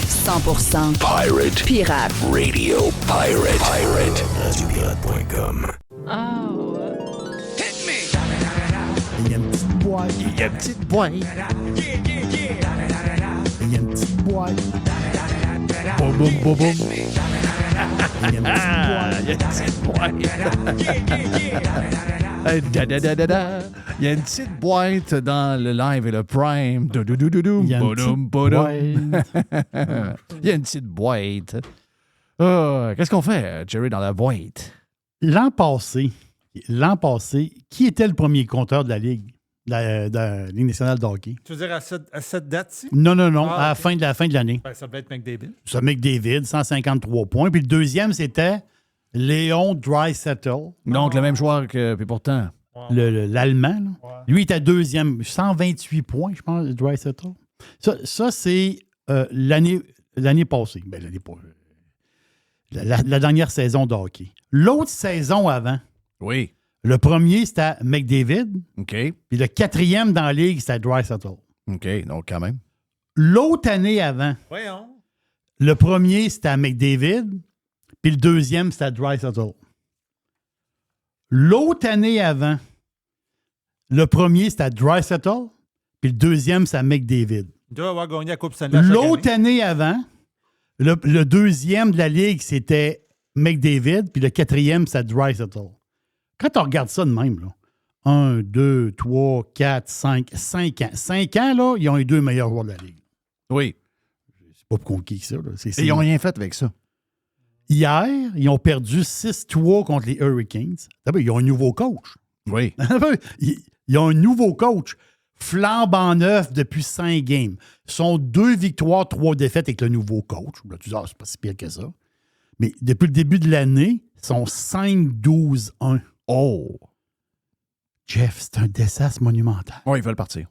100% Pirate. Pirate. Radio Pirate. RadioPirate.com. Il y a une petite boîte. Il y a une petite boîte. Il y a une petite boîte. Boum, boum, boum, boum. Il y a une petite boîte. Il y a une petite boîte. Da-da-da-da-da. Il y a une petite boîte dans le live et le prime. Il y a une petite boîte. Il y a une petite boîte. Qu'est-ce qu'on fait, Jerry, dans la boîte? L'an passé, qui était le premier compteur de la Ligue? De la Ligue nationale de hockey? Tu veux dire à cette date-ci? Non. Ah, à la fin de l'année. Ben, ça devait être McDavid. C'est McDavid, 153 points. Puis le deuxième, c'était Léon Draisaitl. Donc, le même joueur que. Puis pourtant. L'Allemand. Là. Ouais. Lui, il était deuxième. 128 points, je pense, Draisaitl. Ça c'est l'année passée. Ben, l'année passée. La dernière saison de hockey. L'autre saison avant, Oui. le premier, c'était McDavid. OK. Puis le quatrième dans la Ligue, c'était Draisaitl. OK. Donc, quand même. L'autre année avant, Voyons. le premier, c'était McDavid. Puis le deuxième, c'était Draisaitl. L'autre année avant, le premier, c'était Draisaitl. Puis le deuxième, c'était McDavid. Il doit avoir gagné la Coupe Stanley chaque L'autre année. année avant, le deuxième de la Ligue, c'était McDavid. Puis le quatrième, c'était Draisaitl. Quand on regarde ça de même, là, 1, 2, 3, 4, 5 ans. 5 ans, là, ils ont eu 2 meilleurs joueurs de la Ligue. Oui. C'est pas plus compliqué que ça. Là. Et ils n'ont rien fait avec ça. Hier, ils ont perdu 6-3 contre les Hurricanes. D'abord, ils ont un nouveau coach. Oui. Ils ont un nouveau coach. Flambant neuf depuis 5 games. Ils sont 2 victoires, 3 défaites avec le nouveau coach. Là, tu dis, c'est pas si pire que ça. Mais depuis le début de l'année, ils sont 5-12-1. Oh. Jeff, c'est un désastre monumental. Oui, ils veulent partir.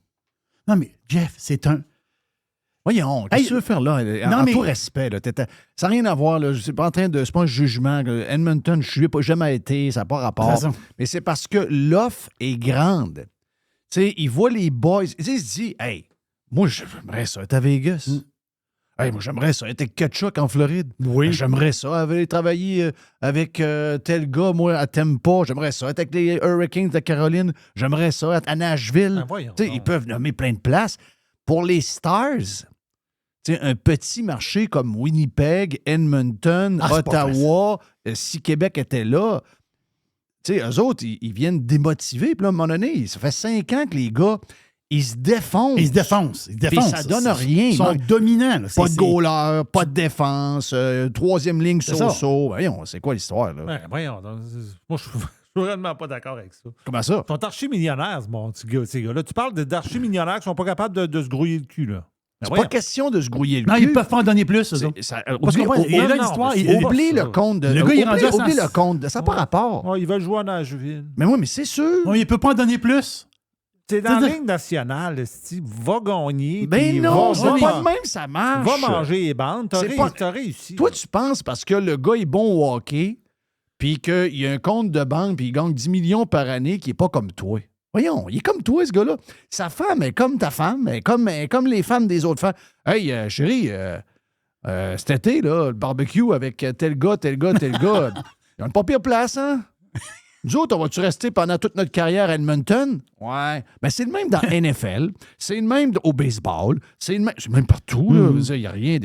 Non, mais Jeff, c'est un... Voyons, qu'est-ce que tu veux faire là? En tout respect, là, ça n'a rien à voir. Là, c'est pas c'est pas un jugement. Edmonton, je n'y ai pas jamais été, ça n'a pas rapport. Mais c'est parce que l'offre est grande. Tu sais, ils voient les boys. Ils se disent, hey, moi, j'aimerais ça être à Vegas. Hey, moi, j'aimerais ça être avec Kachuk en Floride. Oui. J'aimerais ça aller travailler avec tel gars, moi, à Tampa. J'aimerais ça être avec les Hurricanes de Caroline. J'aimerais ça être à Nashville. Ils peuvent nommer plein de places. Pour les Stars, un petit marché comme Winnipeg, Edmonton, Ottawa, si Québec était là, eux autres, ils viennent démotiver. Puis là, à un moment donné, ça fait 5 ans que les gars, ils se défoncent. Ils se défoncent. Puis ça donne rien. Ils sont dominants. Là. Pas de goaler, pas de défense, troisième ligne so-so. Voyons, c'est quoi l'histoire, là? Ben, voyons. Donc, moi, je suis vraiment pas d'accord avec ça. Comment ça? Ils sont archi-millionnaires, ces gars-là. Tu parles d'archi-millionnaires qui sont pas capables de se grouiller le cul, là. C'est pas question de se grouiller le cul. Non, ils peuvent pas en donner plus, eux autres. Parce que l'histoire... Oublie le compte de... Le gars, il est rendu à oublie le compte. Ça n'a pas rapport. Ouais, ils veulent jouer à Nashville. Mais oui, mais c'est sûr. Non, il peut pas en donner plus. C'est dans la ligne nationale, Steve. Va gagner. Ben non, c'est pas de même, ça marche. Va manger les bandes. T'as réussi. Toi, tu penses parce que le gars est bon au hockey, puis qu'il y a un compte de banque, puis il gagne 10 millions par année, qui n'est pas comme toi. Voyons, il est comme toi, ce gars-là. Sa femme est comme ta femme, elle est comme les femmes des autres femmes. Hey, chérie, cet été, là, le barbecue avec tel gars, tel gars. Ils ont une pas pire place, hein? Nous autres, on va-tu rester pendant toute notre carrière à Edmonton? Ouais. Mais c'est le même dans NFL, c'est le même au baseball, c'est même partout. Il n'y a rien.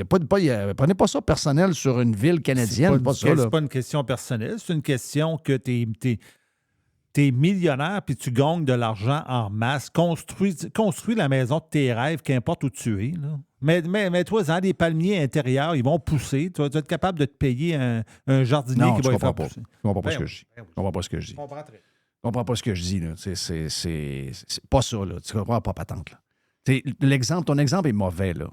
Prenez pas ça personnel sur une ville canadienne. C'est pas une question personnelle, c'est une question que t'es millionnaire puis tu gagnes de l'argent en masse. Construis la maison de tes rêves, qu'importe où tu es. Là. Mais toi, dans des palmiers intérieurs, ils vont pousser. Tu vas être capable de te payer un jardinier qui va les faire pousser. Je comprends pas ce que je dis. Je comprends pas ce que je dis. Je comprends pas ce que je dis. Là. C'est pas ça. Là. Tu comprends pas patente. Là. Ton exemple est mauvais. Là.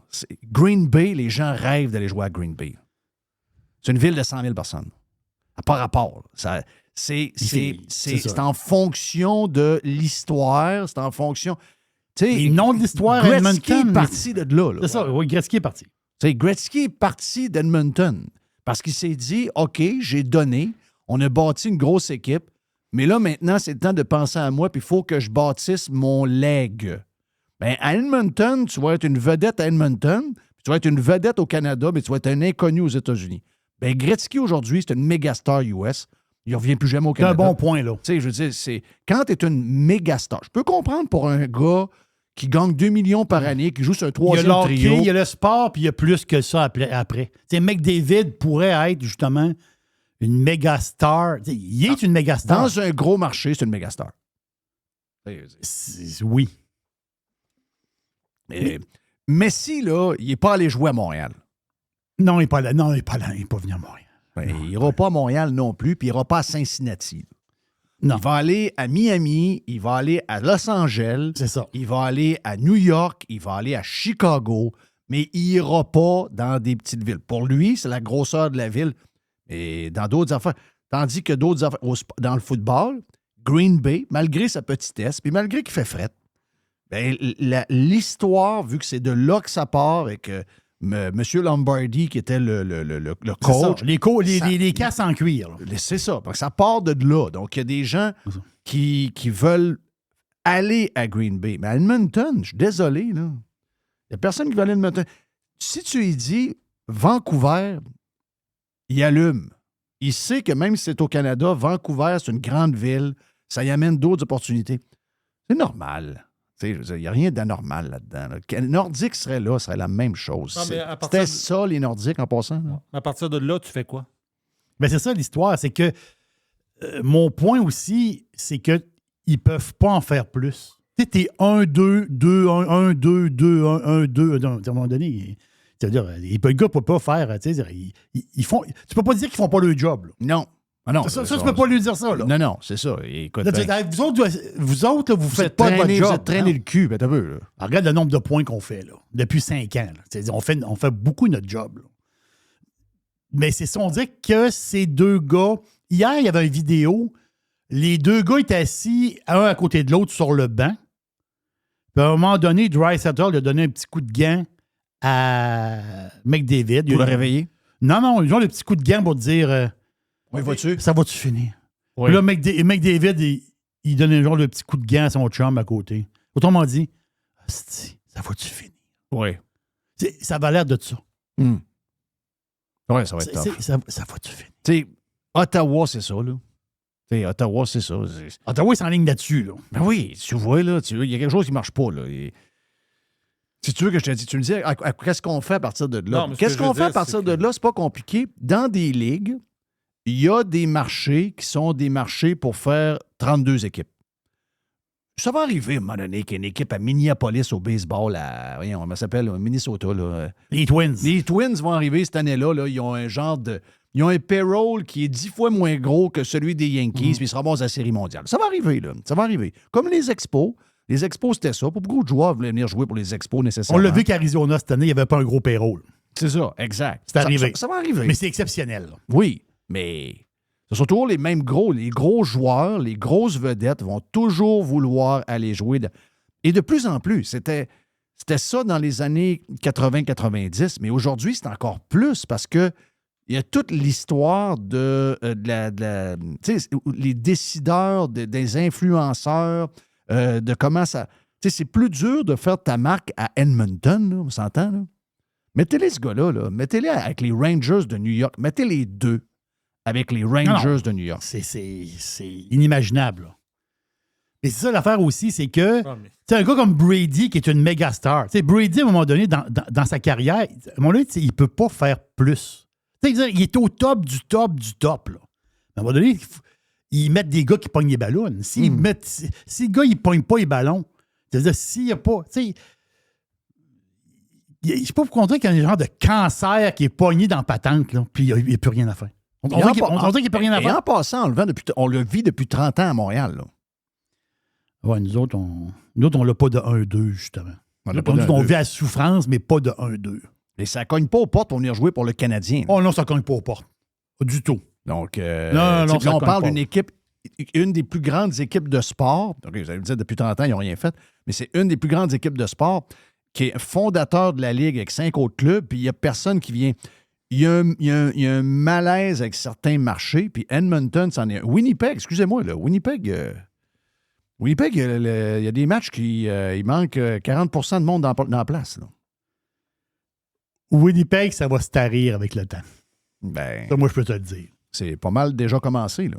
Green Bay, les gens rêvent d'aller jouer à Green Bay. C'est une ville de 100 000 personnes. Ça n'a pas rapport. C'est en fonction de l'histoire. C'est en fonction... Le nom de l'histoire, Gretzky est parti de là. C'est ça, oui, Gretzky est parti. Gretzky est parti d'Edmonton parce qu'il s'est dit, OK, j'ai donné, on a bâti une grosse équipe, mais là, maintenant, c'est le temps de penser à moi, puis il faut que je bâtisse mon leg. Bien, à Edmonton, tu vas être une vedette à Edmonton, puis tu vas être une vedette au Canada, mais tu vas être un inconnu aux États-Unis. Bien, Gretzky, aujourd'hui, c'est une méga star US. Il ne revient plus jamais au Canada. C'est un bon point, là. Tu sais, je veux dire, c'est quand tu es une méga star, je peux comprendre pour un gars qui gagne 2 millions par année, qui joue sur un troisième trio. Il y a le hockey, il y a le sport, puis il y a plus que ça après. Tu sais, McDavid pourrait être, justement, une méga star. Tu sais, il est une méga star. Dans un gros marché, c'est une méga star. Oui. Mais Messi, là, il n'est pas allé jouer à Montréal. Non, il n'est pas là. Non, il n'est pas là. Il n'est pas venu à Montréal. Il n'ira pas à Montréal non plus, puis il n'ira pas à Cincinnati. Non. Il va aller à Miami, il va aller à Los Angeles, c'est ça. Il va aller à New York, il va aller à Chicago, mais il n'ira pas dans des petites villes. Pour lui, c'est la grosseur de la ville. Et dans d'autres affaires, tandis que d'autres affaires, dans le football, Green Bay, malgré sa petitesse, puis malgré qu'il fait fret, ben, l'histoire, vu que c'est de là que ça part et que M. Lombardi, qui était le coach. Les casses en cuir. C'est ça. Donc, ça part de là. Donc, il y a des gens qui veulent aller à Green Bay. Mais à Edmonton, je suis désolé, là. Il n'y a personne qui veut aller à Edmonton. Si tu lui dis Vancouver, il allume. Il sait que même si c'est au Canada, Vancouver, c'est une grande ville. Ça y amène d'autres opportunités. C'est normal. Il n'y a rien d'anormal là-dedans. Là. Nordique serait là, serait la même chose. C'était ça, les Nordiques, en passant. Là. À partir de là, tu fais quoi? Ben c'est ça l'histoire. C'est que mon point aussi, c'est qu'ils ne peuvent pas en faire plus. Tu sais, t'es 1-2, 2-1, 1-2, 2-1, 1-2. À un moment donné, c'est-à-dire, les gars ne peuvent pas faire. Tu peux pas dire qu'ils ne font pas le job. Là. Non. Ah non, ça, tu ne peux pas lui dire ça. Là. Non, c'est ça. Écoute, là, vous autres, là, vous faites pas votre job. Vous êtes traîné le cul, ben t'as vu. Là. Alors, regarde le nombre de points qu'on fait là, depuis 5 ans. On fait beaucoup notre job. Là. Mais c'est ça, on dirait que ces deux gars... Hier, il y avait une vidéo Les deux gars étaient assis, un à côté de l'autre, sur le banc. Puis à un moment donné, Draisaitl a donné un petit coup de gant à McDavid. Pour le réveiller. Non, ils ont le petit coup de gant pour dire Oui, vas-tu? ça va-tu finir? Oui. Puis là, McDavid, il donne un genre de petit coup de gant à son chum à côté. Autrement dit, asti, ça va-tu finir? Oui. Ça va l'air de ça. Oui, ça va être tough. Ça va-tu finir? Tu sais, Ottawa, c'est ça, là. Tu sais, Ottawa, c'est ça. Ottawa, il s'enligne là-dessus, là. Ben oui, tu vois, là, il y a quelque chose qui ne marche pas, là. Et si tu veux que je te dise, tu me dis, qu'est-ce qu'on fait à partir de là? Non, mais ce Qu'est-ce que je qu'on veux fait à dire, partir c'est de que- là? C'est pas compliqué. Dans des ligues, il y a des marchés qui sont des marchés pour faire 32 équipes. Ça va arriver à un moment donné qu'il y ait une équipe à Minneapolis au baseball, voyons, comment ça s'appelle, Minnesota, là. Les Twins. Les Twins vont arriver cette année-là. Là, ils ont un genre de. Ils ont un payroll qui est 10 fois moins gros que celui des Yankees, puis ils se ramassent à la Série mondiale. Ça va arriver, là. Ça va arriver. Comme les Expos. Les Expos, c'était ça. Pas beaucoup de joueurs voulaient venir jouer pour les Expos On nécessairement. l'a vu qu'Arizona, cette année, il n'y avait pas un gros payroll. C'est ça, exact. C'est arrivé. Ça va arriver. Mais c'est exceptionnel, là. Oui, mais ce sont toujours les mêmes gros. Les gros joueurs, les grosses vedettes vont toujours vouloir aller jouer. Et de plus en plus, c'était ça dans les années 80-90, mais aujourd'hui, c'est encore plus parce que il y a toute l'histoire de tu sais, les décideurs, des influenceurs, de comment ça... Tu sais, c'est plus dur de faire ta marque à Edmonton, là, on s'entend, là. Mettez-les, ce gars-là, là. Mettez-les avec les Rangers de New York. Mettez les deux avec les Rangers de New York. C'est inimaginable, là. Mais c'est ça l'affaire aussi, c'est que Ah, mais- tu sais, un gars comme Brady qui est une méga star. Tu sais, Brady, à un moment donné, dans sa carrière, à un moment donné, tu sais, il ne peut pas faire plus. Tu sais, il est au top du top du top, là. À un moment donné, ils mettent des gars qui pognent les ballons. Si le gars, il ne pogne pas les ballons, c'est-à-dire, s'il n'y a pas. Tu sais, je ne sais pas pour dire qu'il y a un genre de cancer qui est pogné dans la patente, là, puis il n'y a plus rien à faire. On dirait qu'il n'y a plus rien à Et faire. en passant, on le vit depuis 30 ans à Montréal. Là. Ouais, nous autres, on l'a pas de 1-2, justement. On Nous l'a autres, pas de on 1-2. vit à la souffrance, mais pas de 1-2. Et ça cogne pas aux portes pour venir jouer pour le Canadien. Oh non, ça cogne pas aux portes. Pas du tout. Donc, Non, tu sais, ça là, on cogne parle pas. d'une équipe, une des plus grandes équipes de sport. OK, vous allez me dire, depuis 30 ans, ils n'ont rien fait. Mais c'est une des plus grandes équipes de sport qui est fondateur de la Ligue avec 5 autres clubs. Puis il n'y a personne qui vient. Il y a un malaise avec certains marchés. Puis Edmonton, c'en est un. Winnipeg, excusez-moi, là. Winnipeg, il y a des matchs qui. Il manque 40 de monde dans la place. Là. Winnipeg, ça va se tarir avec le temps. Ben, Ça, moi, je peux te le dire. c'est pas mal déjà commencé, là.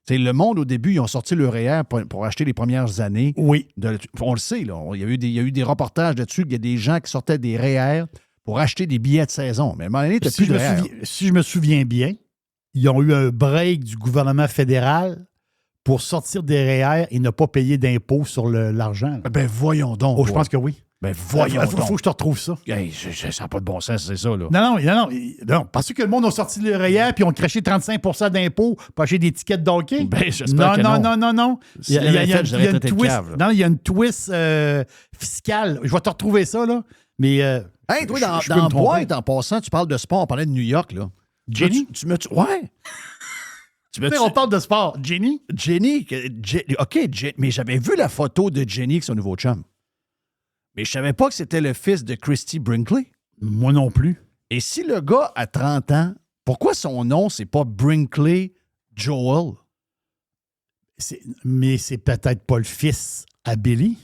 C'est le monde, au début, ils ont sorti le REER pour acheter les premières années. Oui. On le sait, là. Il y a eu des reportages là-dessus qu'il y a des gens qui sortaient des REER pour acheter des billets de saison. Mais à un moment donné, tu n'as plus de REER. Si je me souviens bien, ils ont eu un break du gouvernement fédéral pour sortir des REER et ne pas payer d'impôts sur l'argent. Ben voyons donc. Oh, je pense que oui. Ben voyons Il faut donc. que je te retrouve ça. Hey, ça n'a pas de bon sens, c'est ça, là. Non. Parce que le monde a sorti le REER puis ont craché 35 d'impôts pour acheter des tickets de hockey. Ben, j'espère que non. Si je l'avais fait, j'aurais traité de twist. cave, là. Non, il y a une twist fiscale. Je vais te retrouver ça, là. Mais. Hey, toi, dans je peux me tromper. boîte, en passant, tu parles de sport, on parlait de New York, là. Jenny? Ouais. Tu me Tu sais, on parle de sport. Jenny? Jenny, mais j'avais vu la photo de Jenny avec son nouveau chum. Mais je savais pas que c'était le fils de Christy Brinkley. Moi non plus. Et si le gars a 30 ans, pourquoi son nom, c'est pas Brinkley Joel? Mais c'est peut-être pas le fils à Billy.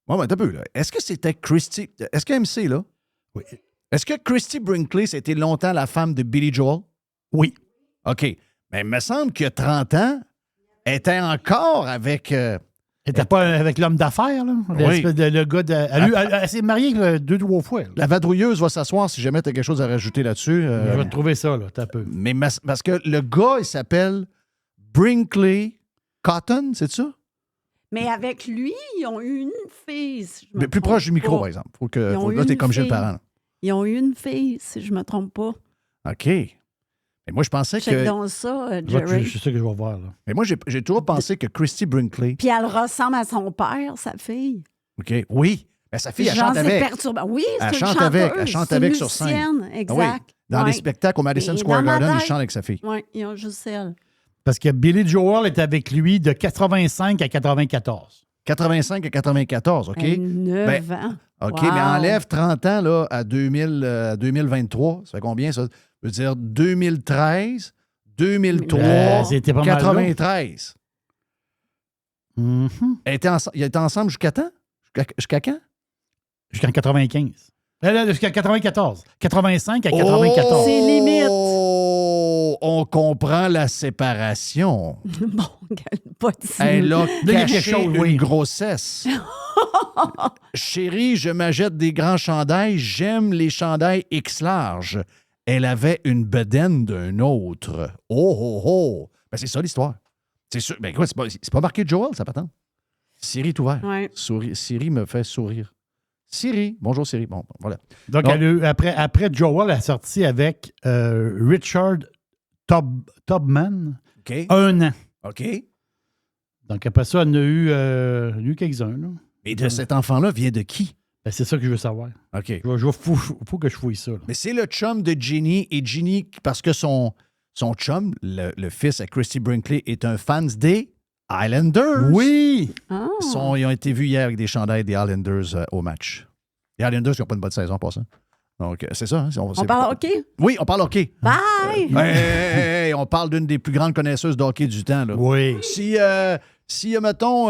Ouais, mais t'as peu, là. Est-ce que c'était Christy... Est-ce que MC, là? Oui. Est-ce que Christy Brinkley, c'était longtemps la femme de Billy Joel? Oui. OK. Mais il me semble qu'il y a 30 ans, elle était encore avec... Elle n'était pas avec l'homme d'affaires, là? Oui. L'espèce le gars de. Elle s'est mariée 2-3 fois. Là. La vadrouilleuse va s'asseoir si jamais tu as quelque chose à rajouter là-dessus. Je vais te trouver ça, là, t'as peu. Mais parce que le gars, il s'appelle Brinkley Cotton, c'est ça? Mais avec lui, ils ont eu une fille. Si je me Mais plus trompe proche du micro, pas. par exemple. Ils ont eu Là, t'es une comme Gilles fille. Parent. là. Ils ont eu une fille, si je ne me trompe pas. OK. Mais moi, je pensais Check que. donc ça, Jerry. C'est ça que je vais voir, là. Mais moi, j'ai toujours pensé que Christy Brinkley. Puis elle ressemble à son père, sa fille. OK. Oui. Ben, sa fille, elle Genre, chante c'est avec. perturbant. Oui, c'est Elle une chante chanteuse. avec, elle chante c'est avec une sur scène. musicienne, Ah oui. exact. Dans Ouais. les spectacles au Madison Et Square dans ma Garden, il tête- chante avec sa fille. Oui, ils ont juste elle. Parce que Billy Joel est avec lui de 85 à 94. 85 à 94, OK? 9 ans. OK, Wow. mais enlève 30 ans là, à 2023. Ça fait combien, ça? Ça veut dire 2013, 2003, c'était pas mal 93. Mhm. Il était ensemble jusqu'à quand? Jusqu'à quand? Jusqu'en 95. Là, jusqu'à 94. 85 à 94. C'est limite. Oh, on comprend la séparation. Bon, pas de Elle a il y a quelque caché chose, une oui. grossesse. Chérie, je m'achète des grands chandails. J'aime les chandails X large. Elle avait une bedaine d'un autre. Oh, oh, oh. Ben, c'est ça l'histoire. C'est sûr. Ben, quoi, c'est pas marqué Joel, ça patente. Siri est ouvert. Ouais. Siri me fait sourire. Siri. Bonjour, Siri. Bon, voilà. Donc, Non. elle a eu- après Joel a sorti avec Richard Tubman OK. 1 an. OK. Donc, après ça, elle en a eu quelques-uns. Là. Mais de cet enfant-là vient de qui? Ben, c'est ça que je veux savoir. OK. Faut que je fouille ça. Là. Mais c'est le chum de Ginny. Et Ginny, parce que son chum, le fils à Christy Brinkley, est un fan des Islanders. Oui! Ah. Ils ont été vus hier avec des chandails des Islanders au match. Les Islanders qui n'ont pas une bonne saison pour ça. Donc, c'est ça. Hein? On parle hockey? Oui, on parle hockey. Bye! Hey, on parle d'une des plus grandes connaisseuses de hockey du temps. Là. Oui. Si mettons,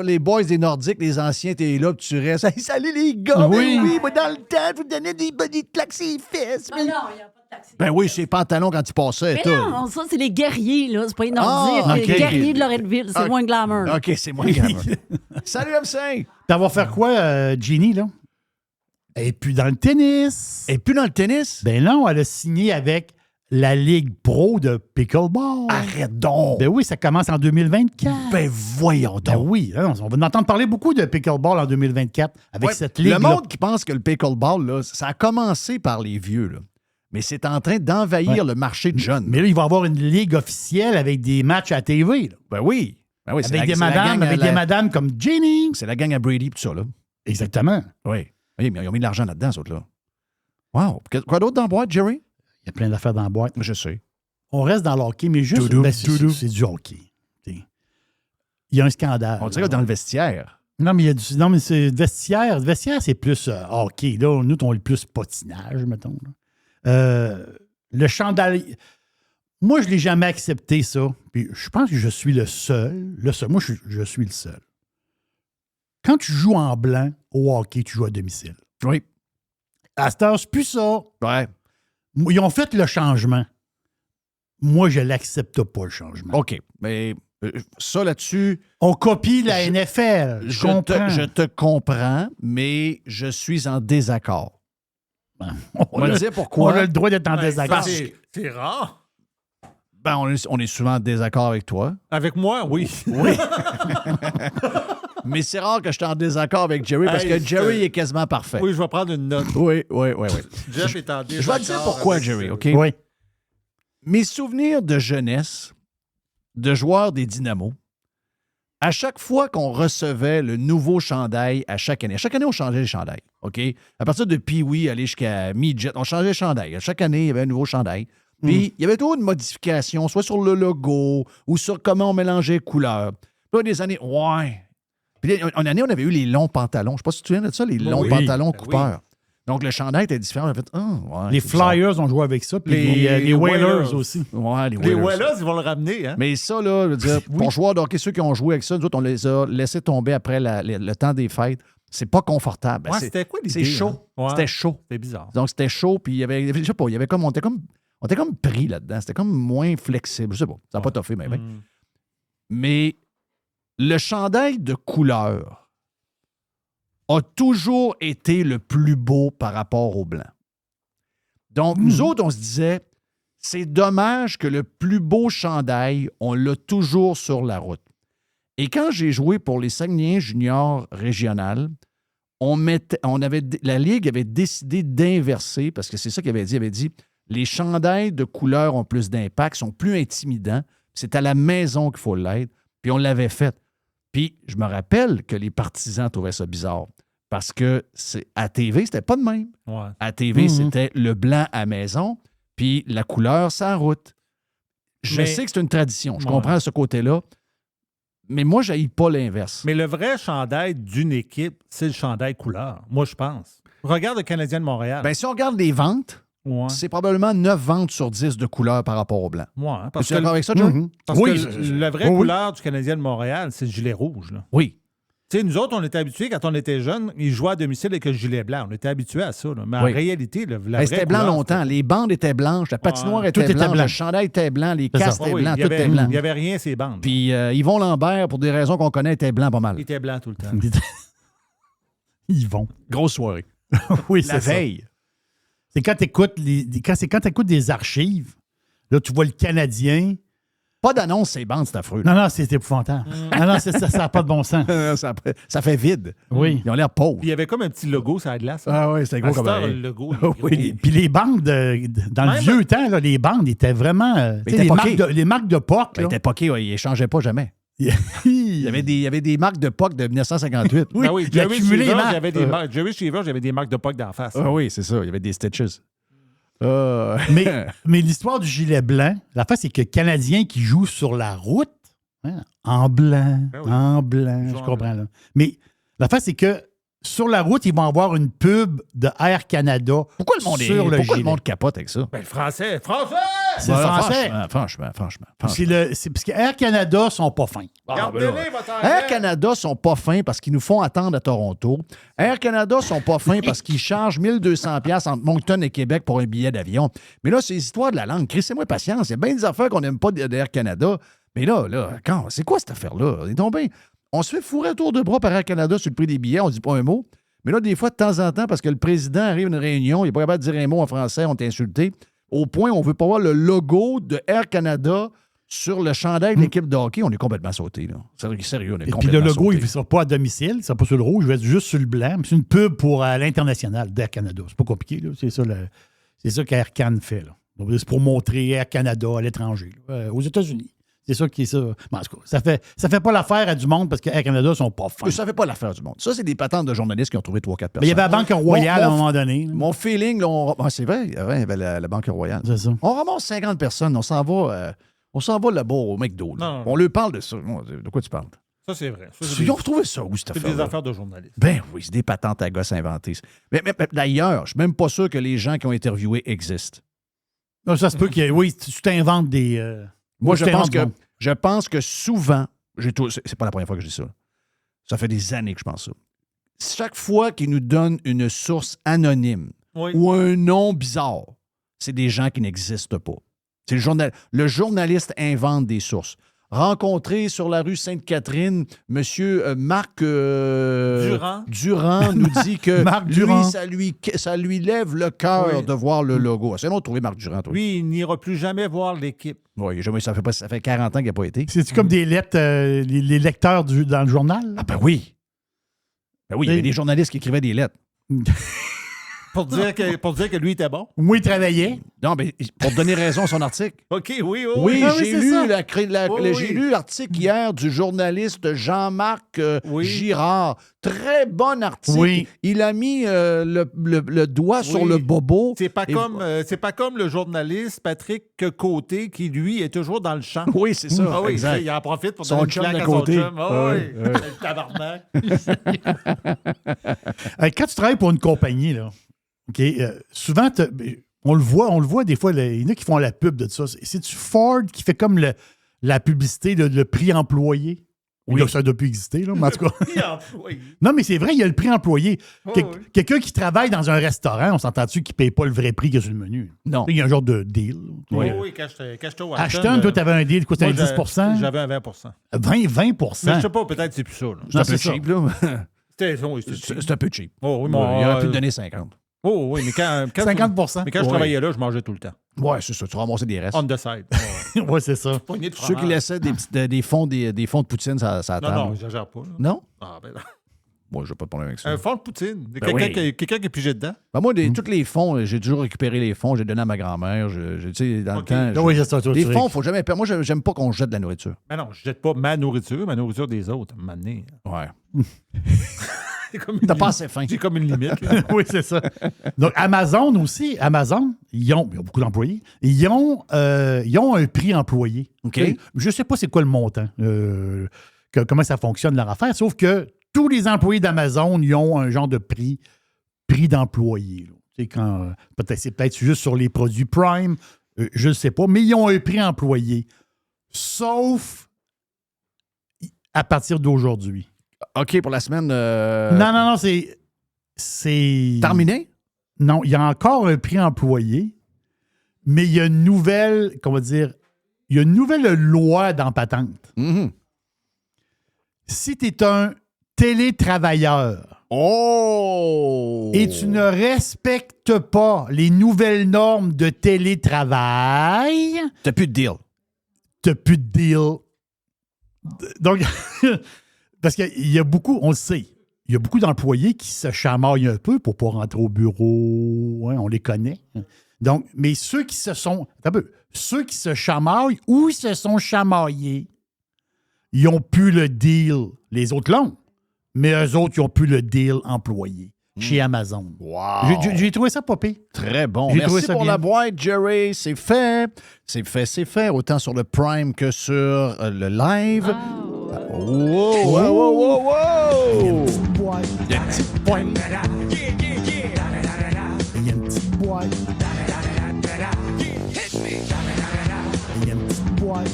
les boys des Nordiques, les anciens, t'es là, puis tu restes. Hey, salut les gars! Oui. Ben oui, moi, dans le temps, je vous donnais des claques sur les fesses. Ah non, il n'y a pas de taxi. Ben oui, c'est pantalons quand ils passaient. Mais tout. non, ça, c'est les guerriers, là. C'est pas les Nordiques. Ah, Les ok. guerriers de Loretteville. C'est Ah, moins glamour. là. OK, c'est moins grave. Salut, M5! T'as va faire quoi, Ginny, là? Et puis dans le tennis. Et puis dans le tennis? Ben non, elle a signé avec la Ligue Pro de Pickleball. Arrête donc! Ben oui, ça commence en 2024. Ben voyons Ben donc! oui, hein, on va en entendre parler beaucoup de Pickleball en 2024 avec Ouais, cette ligue. le monde qui pense que le pickleball, là, ça a commencé par les vieux, là. Mais c'est en train d'envahir Ouais. le marché de jeunes. Mais là, il va y avoir une ligue officielle avec des matchs à TV. Là. Ben oui. Ben oui, c'est Avec, la- des c'est la madames, gang à avec la- des madames comme Ginny. C'est la gang à Brady et tout ça, là. Exactement. Oui. Oui, mais ils ont mis de l'argent là-dedans, ces autres-là. Wow. Quoi d'autre dans la boîte, Jerry? Il y a plein d'affaires dans la boîte. Je sais. On reste dans le hockey, mais juste. Doudou, Ben, c'est c'est du hockey. T'sais. Il y a un scandale. On dirait dans le vestiaire. Non, mais il y a du. Non, mais c'est vestiaire. Le vestiaire, c'est plus hockey. Là, nous, on est plus patinage, mettons. Là. Le chandail. Moi, je ne l'ai jamais accepté, ça. Puis je pense que je suis le seul. Moi, je suis le seul. Quand tu joues en blanc au hockey, tu joues à domicile. Oui. À cette heure, c'est plus ça. Ouais. Ils ont fait le changement. Moi, je ne l'accepte pas, le changement. OK. Mais ça, là-dessus, On copie la NFL. Je comprends. je te comprends, mais je suis en désaccord. On On va a- te dire on pourquoi. a le droit d'être en désaccord. parce que- C'est rare. Ben, on est souvent en désaccord avec toi. Avec moi, oui. Oui. Mais c'est rare que je sois en désaccord avec Jerry parce Hey, que Jerry c'est- est quasiment parfait. Oui, je vais prendre une note. Oui. Jeff est en Je vais te dire pourquoi, Jerry, OK? Oui. Mes souvenirs de jeunesse, de joueurs des Dynamos, à chaque fois qu'on recevait le nouveau chandail à chaque année on changeait les chandails, OK? À partir de Pee-Wee, aller jusqu'à Midget, on changeait les chandails. À chaque année, il y avait un nouveau chandail. Puis, il y avait toujours une modification, soit sur le logo ou sur comment on mélangeait les couleurs. Puis, des années, ouais. Puis, une année, on avait eu les longs pantalons. Je ne sais pas si tu te souviens de ça, les longs Oui. pantalons Ben coupeurs. Donc, le chandail était différent. On a fait, ouais, Les c'est bizarre. Flyers ont joué avec ça, puis Les les Whalers Whalers. aussi. Ouais, les Les Whalers. Whalers, ils vont le ramener, hein? Mais ça, là, je veux dire, pour joueurs de hockey, ceux qui ont joué avec ça, nous autres, on les a laissés tomber après le temps des fêtes. C'est pas confortable. Ouais, C'est- c'était quoi l'idée? c'est chaud. hein? Ouais. C'était chaud. C'est bizarre. Donc, c'était chaud, puis il y avait, je sais pas, il y avait comme, on était comme pris là-dedans. C'était comme moins flexible. Je sais pas. Ça n'a pas toffé, mais. Mm. Mais le chandail de couleur a toujours été le plus beau par rapport au blanc. Donc, nous autres, on se disait, c'est dommage que le plus beau chandail, on l'a toujours sur la route. Et quand j'ai joué pour les Saguenayens juniors régionales, la Ligue avait décidé d'inverser, parce que c'est ça qu'il avait dit. Il avait dit, les chandails de couleur ont plus d'impact, sont plus intimidants. C'est à la maison qu'il faut l'être. Puis on l'avait fait. Puis je me rappelle que les partisans trouvaient ça bizarre. Parce que à TV, c'était pas de même. Ouais. À TV, c'était le blanc à maison, puis la couleur, ça route. Je Mais- sais que c'est une tradition. Je Ouais. comprends ce côté-là. Mais moi, je pas l'inverse. Mais le vrai chandail d'une équipe, c'est le chandail couleur. Moi, je pense. Regarde le Canadien de Montréal. Ben, si on regarde les ventes, ouais. c'est probablement 9 ventes sur 10 de couleur par rapport au blanc. Ouais, parce Es-tu que, d'accord avec ça, John? Mhm. parce Oui, que c'est- le vrai oui, oui. couleur du Canadien de Montréal, c'est le gilet rouge. Là. Oui. Tu sais, nous autres, on était habitués, quand on était jeunes, ils jouaient à domicile avec le gilet blanc. On était habitués à ça. Là. Mais Oui. en réalité, la Ben, vraie c'était blanc couleur, longtemps. Les bandes étaient blanches, la patinoire Ouais, était tout était blanche, blanc. le chandail était blanc, les C'est ça. casques c'était- étaient oui, blancs, il tout était blanc. n'y avait rien ces bandes. Puis Yvon Lambert, pour des raisons qu'on connaît, était blanc pas mal. Il était blanc tout le temps. Ils vont. Grosse soirée. Oui, La c'est ça. veille. C'est quand tu écoutes des archives, là, tu vois le Canadien. Pas d'annonce, ces bandes, c'est affreux. Non, non, c'est épouvantable. Non, ça n'a pas de bon sens. ça fait vide. Oui. Ils ont l'air pauvres. Puis il y avait comme un petit logo sur la glace. Ah oui, c'était À gros cette comme heure, un- le logo. Oui. Puis les bandes, dans le Même- vieux temps, là, les bandes étaient vraiment. Tu sais, étaient poquées. les marques de POC. Ben, il était poqué, ouais, il échangeait pas jamais. Il il y avait des marques de POC de 1958. Oui, Ah oui, il a Jerry accumulé les Shivers, marques. j'avais Jerry Shivers, j'avais des marques de POC d'en face. Ah oui, c'est ça. Il y avait des stitches. Mais l'histoire du gilet blanc, la face, c'est que Canadien qui joue sur la route, hein, en blanc, Ah oui. en blanc, Ils jouent je en comprends. Là. Mais la face, c'est que sur la route, ils vont avoir une pub de Air Canada Pourquoi le monde, sur le pourquoi le gilet. monde capote avec ça? Ben, le français! Français! C'est le français. Franchement. C'est parce que Air Canada sont pas fins. Gardez-les, votre Air anglais. Canada sont pas fins parce qu'ils nous font attendre à Toronto. Air Canada sont pas fins parce qu'ils chargent 1200 $ entre Moncton et Québec pour un billet d'avion. Mais là, c'est l'histoire de la langue. Crissez-moi patience. Il y a bien des affaires qu'on n'aime pas d'Air Canada. Mais là, c'est quoi cette affaire-là? On se fait fourrer autour de bras par Air Canada sur le prix des billets, on dit pas un mot. Mais là, des fois, de temps en temps, parce que le président arrive à une réunion, il n'est pas capable de dire un mot en français, on t'a insulté. Au point où on veut pas voir le logo de Air Canada sur le chandail de l'équipe de hockey, on est complètement sauté. Là. Sérieux, on est Et puis complètement le logo, sauté. il ne sera pas à domicile, il ne sera pas sur le rouge, il va être juste sur le blanc. Mais c'est une pub pour l'international d'Air Canada. C'est pas compliqué, là. C'est ça qu'Air Can fait. Là. Donc, c'est pour montrer Air Canada à l'étranger, là, aux États-Unis. C'est ça qui est ça. Mais en tout cas, ça fait pas l'affaire à du monde parce que Air Canada sont pas fins. Ça fait pas l'affaire du monde. Ça, c'est des patentes de journalistes qui ont trouvé 3-4 personnes. Mais il y avait la Banque Royale à un moment donné. là. Mon feeling, là, c'est vrai, il y avait la Banque Royale. C'est ça. On ramasse 50 personnes, on s'en va là-bas au McDo. là. Non. On leur parle de ça. De quoi tu parles? Ça, c'est vrai. Ça, c'est Ils ont retrouvé ça où, cette c'est des affaire-là? affaires de journalistes. Ben oui, c'est des patentes à gosses inventées. Mais d'ailleurs, je suis même pas sûr que les gens qui ont interviewé existent. Non, ça se peut que, oui, tu t'inventes des. Moi, tu t'inventes du monde. je pense que souvent, c'est pas la première fois que je dis ça. Ça fait des années que je pense ça. Chaque fois qu'ils nous donnent une source anonyme Oui. ou un nom bizarre, c'est des gens qui n'existent pas. C'est le journaliste invente des sources. Rencontré sur la rue Sainte-Catherine, M. Marc Durand nous dit que Marc lui, Durand. ça lui lève le cœur Oui. de voir le logo. C'est long de trouver Marc Durand, toi. Lui, il n'ira plus jamais voir l'équipe. Oui, ça fait 40 ans qu'il n'a pas été. C'est-tu comme des lettres, les lecteurs dans le journal? Ah ben oui. Ben oui, il y avait Et- des journalistes qui écrivaient des lettres. Pour dire que lui était bon. Moi, il travaillait. Non, mais pour donner raison à son article. OK, oui, oui. Oui, Ah oui, j'ai c'est lu, ça. Oui. j'ai lu l'article hier du journaliste Jean-Marc Oui. Girard. Très bon article. Oui. Il a mis le doigt sur le bobo. C'est pas Et- comme le journaliste Patrick Côté qui, lui, est toujours dans le champ. Oui, c'est ça. Ah oui, exact. il en profite pour Son donner une chum claque d'à à son côté. chum. Ah Ouais, oui, ouais. le tabarnak. Quand tu travailles pour une compagnie, là, OK, souvent, on le voit des fois, il y en a qui font la pub de ça. C'est-tu Ford qui fait comme la publicité, le prix employé? Oui. Ça doit plus exister, là, mais en tout cas. Non, mais c'est vrai, il y a le prix employé. Oui. Quelqu'un qui travaille dans un restaurant, on s'entend-tu qu'il ne paye pas le vrai prix qu'il y a sur le menu? Non. Il y a un genre de deal. Oui, quand j'étais au Ashton, toi, tu avais un deal, quoi, c'était un 10 J'avais un 20 20 Mais je sais pas, peut-être c'est plus ça. Là. C'est un Non, peu c'est ça. cheap, là. C'était C'est un peu cheap. Oh, oui, Il aurait pu te donner 50. Oh, oui, mais quand 50 mais quand je Oui. travaillais là, je mangeais tout le temps. Ouais, c'est ça. Tu ramassais des restes. On the side. Oui, c'est ça. Poignée de Ceux qui fromage. laissaient des fonds de poutine sur la table. Non, j'exagère pas. Là. Non? Ah, ben non. Moi, je n'ai pas de problème avec ça. Un fond de poutine. Ben Quelqu'un qui est pigé dedans. Ben moi, tous les fonds, j'ai toujours récupéré les fonds, j'ai donné à ma grand-mère. Tu sais, dans OK. le temps. Oui, c'est ça. Les fonds, il ne faut jamais perdre. Moi, j'aime pas qu'on jette de la nourriture. Mais non, je jette pas ma nourriture des autres. À un moment donné. Ouais. T'as pas assez faim. J'ai comme une limite. là. Oui, c'est ça. Donc, Amazon aussi, ils ont beaucoup d'employés, ils ont un prix employé. OK. Tu sais, je ne sais pas c'est quoi le montant, comment ça fonctionne leur affaire, sauf que tous les employés d'Amazon, ils ont un genre de prix d'employé. Là. Tu sais, c'est peut-être juste sur les produits Prime, je ne sais pas, mais ils ont un prix employé. Sauf à partir d'aujourd'hui. OK, pour la semaine... Non, c'est... Terminé? Non, il y a encore un prix employé, mais il y a une nouvelle, il y a une nouvelle loi dans patente. Mhm. Si tu es un télétravailleur Oh! et tu ne respectes pas les nouvelles normes de télétravail, T'as plus de deal. tu n'as plus de deal. Donc, parce qu'il y a beaucoup, on le sait, il y a beaucoup d'employés qui se chamaillent un peu pour ne pas rentrer au bureau. Hein, on les connaît. Donc, mais ceux qui se chamaillent ou ils se sont chamaillés, ils n'ont plus le deal. Les autres l'ont, mais eux autres, ils n'ont plus le deal employé chez Amazon. Wow! J'ai trouvé ça pas pire. Très bon. J'ai trouvé Merci ça pour bien. la boîte, Jerry. C'est fait. C'est fait. Autant sur le Prime que sur le live. Wow. Wow! Il y a une petite boîte. Il y a une petite pointe. Il y a une petite boîte. Il y a une petite boîte.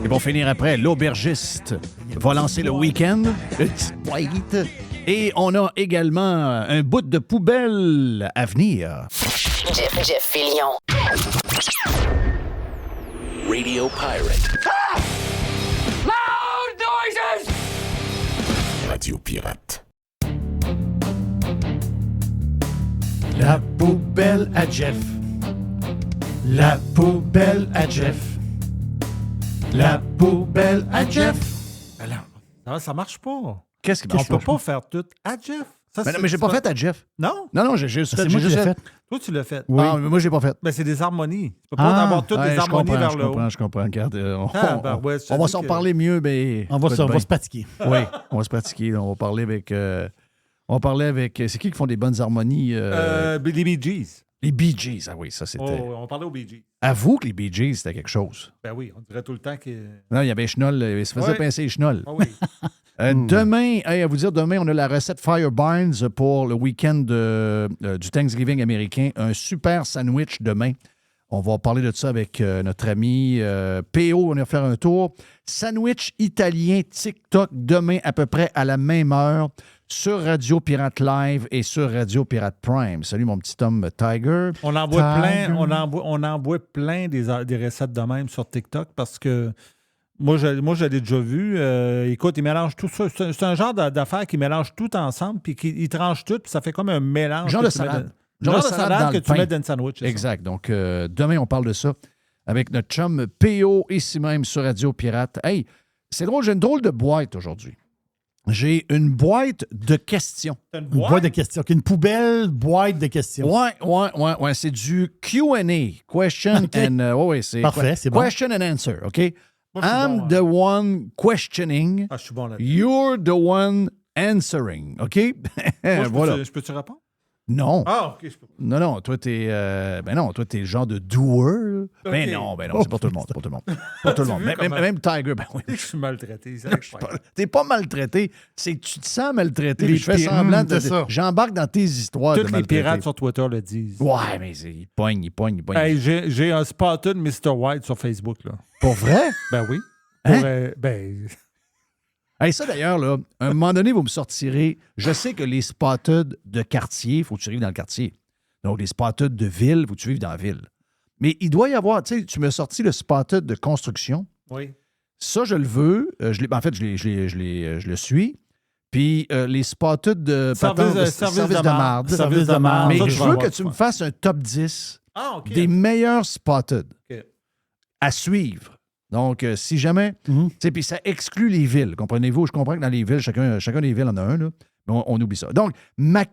Et pour finir après, l'aubergiste va lancer le week-end. Une petite boîte. Et on a également un bout de poubelle à venir. Jeff Fillion. Radio Pirate. Loud noises! Radio Pirate. La poubelle à Jeff. La poubelle à Jeff. La poubelle à Jeff. Non, ça marche pas. Qu'est-ce qui On marche peut pas faire tout à Jeff. Ça, Mais non, c'est- mais j'ai pas fait à Jeff. Non? Non, j'ai juste C'est moi qui l'ai fait. Toi, tu l'as fait. Ah, mais moi, j'ai pas fait. Ben, c'est des harmonies. Tu peux pas Ah. avoir toutes Ouais, des harmonies vers le haut. je comprends. Regarde, ouais, je te on va dis s'en que- parler mieux, mais... On va se pratiquer. Oui, on va se pratiquer. On va parler avec... C'est qui font des bonnes harmonies? Les Bee Gees. Les Bee Gees. Ah oui, ça, c'était... Oh, on parlait aux Bee Gees. Avoue que les Bee Gees, c'était quelque chose. Ben oui, on dirait tout le temps que. Non, il y avait Schnoll. Il se faisait Ouais. pincer Schnoll. Ah oui. Demain, à vous dire, demain, on a la recette Fire Barnes pour le week-end du Thanksgiving américain. Un super sandwich demain. On va parler de ça avec notre ami PO. On va faire un tour. Sandwich italien TikTok demain à peu près à la même heure sur Radio Pirate Live et sur Radio Pirate Prime. Salut mon petit homme Tiger. On envoie Tiger. plein, on envoie plein des recettes de même sur TikTok parce que moi, je l'ai déjà vu. Écoute, ils mélangent tout ça. C'est un genre d'affaire qui mélange tout ensemble puis qui tranche tout, puis ça fait comme un mélange. Genre que de tu mets salade. Genre de salade dans que le tu pain. mets dans un sandwich. c'est ça. Exact. Donc, demain, on parle de ça avec notre chum PO, ici même sur Radio Pirate. Hey, c'est drôle, j'ai une drôle de boîte aujourd'hui. J'ai une boîte de questions. T'as une Une boîte? boîte de questions. Une poubelle boîte de questions. Ouais. C'est du Q&A. Question OK. and... ouais, c'est... Parfait, c'est bon. Question and answer, OK? Moi, je suis I'm bon, the one questioning. Ah, je suis bon là-dedans. You're the one answering, OK? Moi, Voilà. je peux-tu répondre? Non. Ah, OK. Je peux. Non, toi, t'es... toi, t'es le genre de doer. OK. Ben non, c'est pas tout le monde, c'est pas tout le monde. Pas tout le monde. vu comment- Même Tiger, ben oui. Je suis maltraité. C'est T'es pas maltraité, c'est que tu te sens maltraité. Les puis je fais pires- semblant de... c'est ça. J'embarque dans tes histoires de Tous les maltraité. pirates sur Twitter le disent. Ouais, mais ils pognent. Hey, j'ai un spotted Mr. White sur Facebook. Là. Pour vrai? Ben oui. Hein? Ben, Hey, ça, d'ailleurs, là, à un moment donné, vous me sortirez... Je sais que les spotted de quartier, il faut que tu vives dans le quartier. Donc, les spotted de ville, il faut que tu vives dans la ville. Mais il doit y avoir... Tu sais, tu m'as sorti le spotted de construction. oui. Ça, je le veux. Je le suis. Puis les spotted de Service de marde. Service de marde. Mais Ça, je vas veux avoir que tu me fasses un top 10 Ah, OK. des meilleurs spotted OK. à suivre. Donc, si jamais... Mhm. Tu sais, puis ça exclut les villes, comprenez-vous? Je comprends que dans les villes, chacun des villes en a un, là, mais on oublie ça. Donc, ma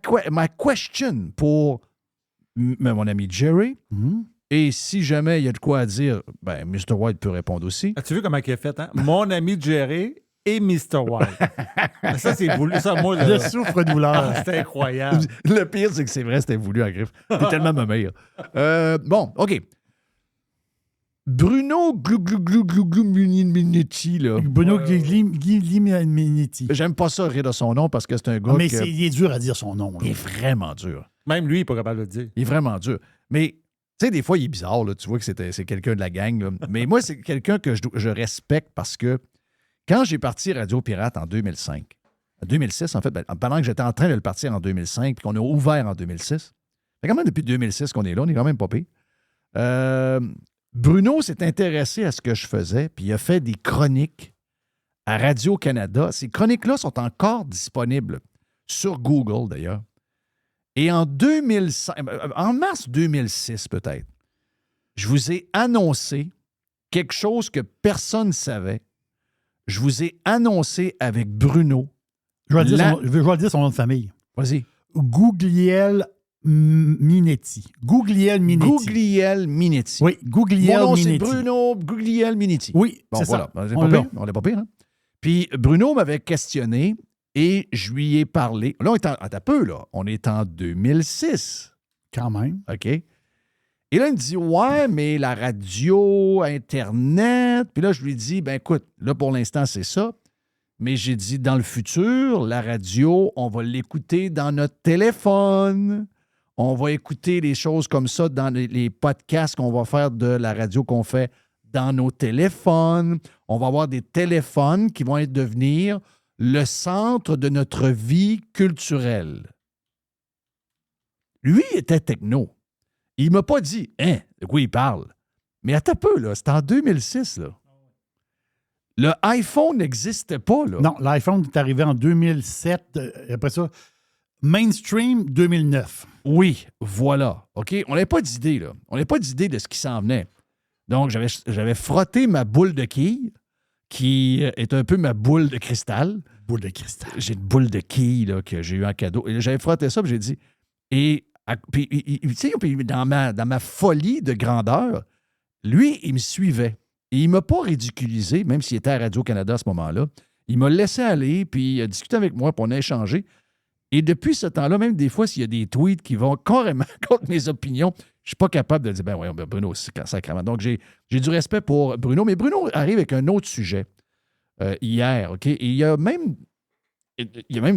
question pour mon ami Jerry, Mhm. et si jamais il y a de quoi à dire, ben, Mr. White peut répondre aussi. As-tu vu comment il est fait, hein? Mon ami Jerry et Mr. White. Ça, c'est voulu. Ça, moi, Le souffre-douleur. c'est incroyable. Le pire, c'est que c'est vrai, c'était voulu en griffe. T'es tellement ma mère. Bon, OK. Bruno Minetti, là. Bruno Minetti. J'aime pas ça rire de son nom parce que c'est un gars Mais que- il est dur à dire son nom. Là. il est vraiment dur. Même lui, il n'est pas capable de le dire. Il est vraiment dur. Mais, tu sais, des fois, il est bizarre, là. Tu vois que c'est quelqu'un de la gang, là. Mais moi, c'est quelqu'un que je respecte parce que quand j'ai parti Radio Pirate en 2005, en 2006, en fait, pendant que j'étais en train de le partir en 2005 puis qu'on a ouvert en 2006, c'est quand même depuis 2006 qu'on est là, on est quand même pas pire. Bruno s'est intéressé à ce que je faisais, puis il a fait des chroniques à Radio-Canada. Ces chroniques-là sont encore disponibles sur Google, d'ailleurs. Et en mars 2006, peut-être, je vous ai annoncé quelque chose que personne ne savait. Je vous ai annoncé avec Bruno. Je vais le dire son nom de famille. Vas-y. Gugliel Minetti. Gugliel Minetti. Gugliel Minetti. Oui, Gugliel Mon nom, c'est Minetti. Bruno Gugliel Minetti. Oui, Bon, c'est voilà. ça. C'est pas pire. On n'est pas pire, hein? Puis Bruno m'avait questionné et je lui ai parlé. Là, attends un peu, là. On est en 2006. Quand même. OK? Et là, il me dit, ouais, mais la radio, Internet. Puis là, je lui dis, ben écoute, là, pour l'instant, c'est ça. Mais j'ai dit, dans le futur, la radio, on va l'écouter dans notre téléphone. On va écouter des choses comme ça dans les podcasts qu'on va faire de la radio qu'on fait dans nos téléphones. On va avoir des téléphones qui vont devenir le centre de notre vie culturelle. Lui, il était techno. Il m'a pas dit, hein, de quoi il parle? Mais attends un peu, là, c'était en 2006, là. Le iPhone n'existait pas, là. Non, l'iPhone est arrivé en 2007. Après ça, mainstream 2009. Oui, voilà. OK? On n'avait pas d'idée, là. On n'avait pas d'idée de ce qui s'en venait. Donc, j'avais frotté ma boule de quilles, qui est un peu ma boule de cristal. Boule de cristal. J'ai une boule de quilles, là, que j'ai eu en cadeau. Et j'avais frotté ça, puis j'ai dit... Puis, tu sais, dans ma folie de grandeur, lui, il me suivait. Et il ne m'a pas ridiculisé, même s'il était à Radio-Canada à ce moment-là. Il m'a laissé aller, puis il a discuté avec moi, puis on a échangé. Et depuis ce temps-là, même des fois, s'il y a des tweets qui vont carrément contre mes opinions, je ne suis pas capable de dire, ben oui, Bruno, c'est sacrément. Donc, j'ai du respect pour Bruno. Mais Bruno arrive avec un autre sujet hier, OK? Et il a même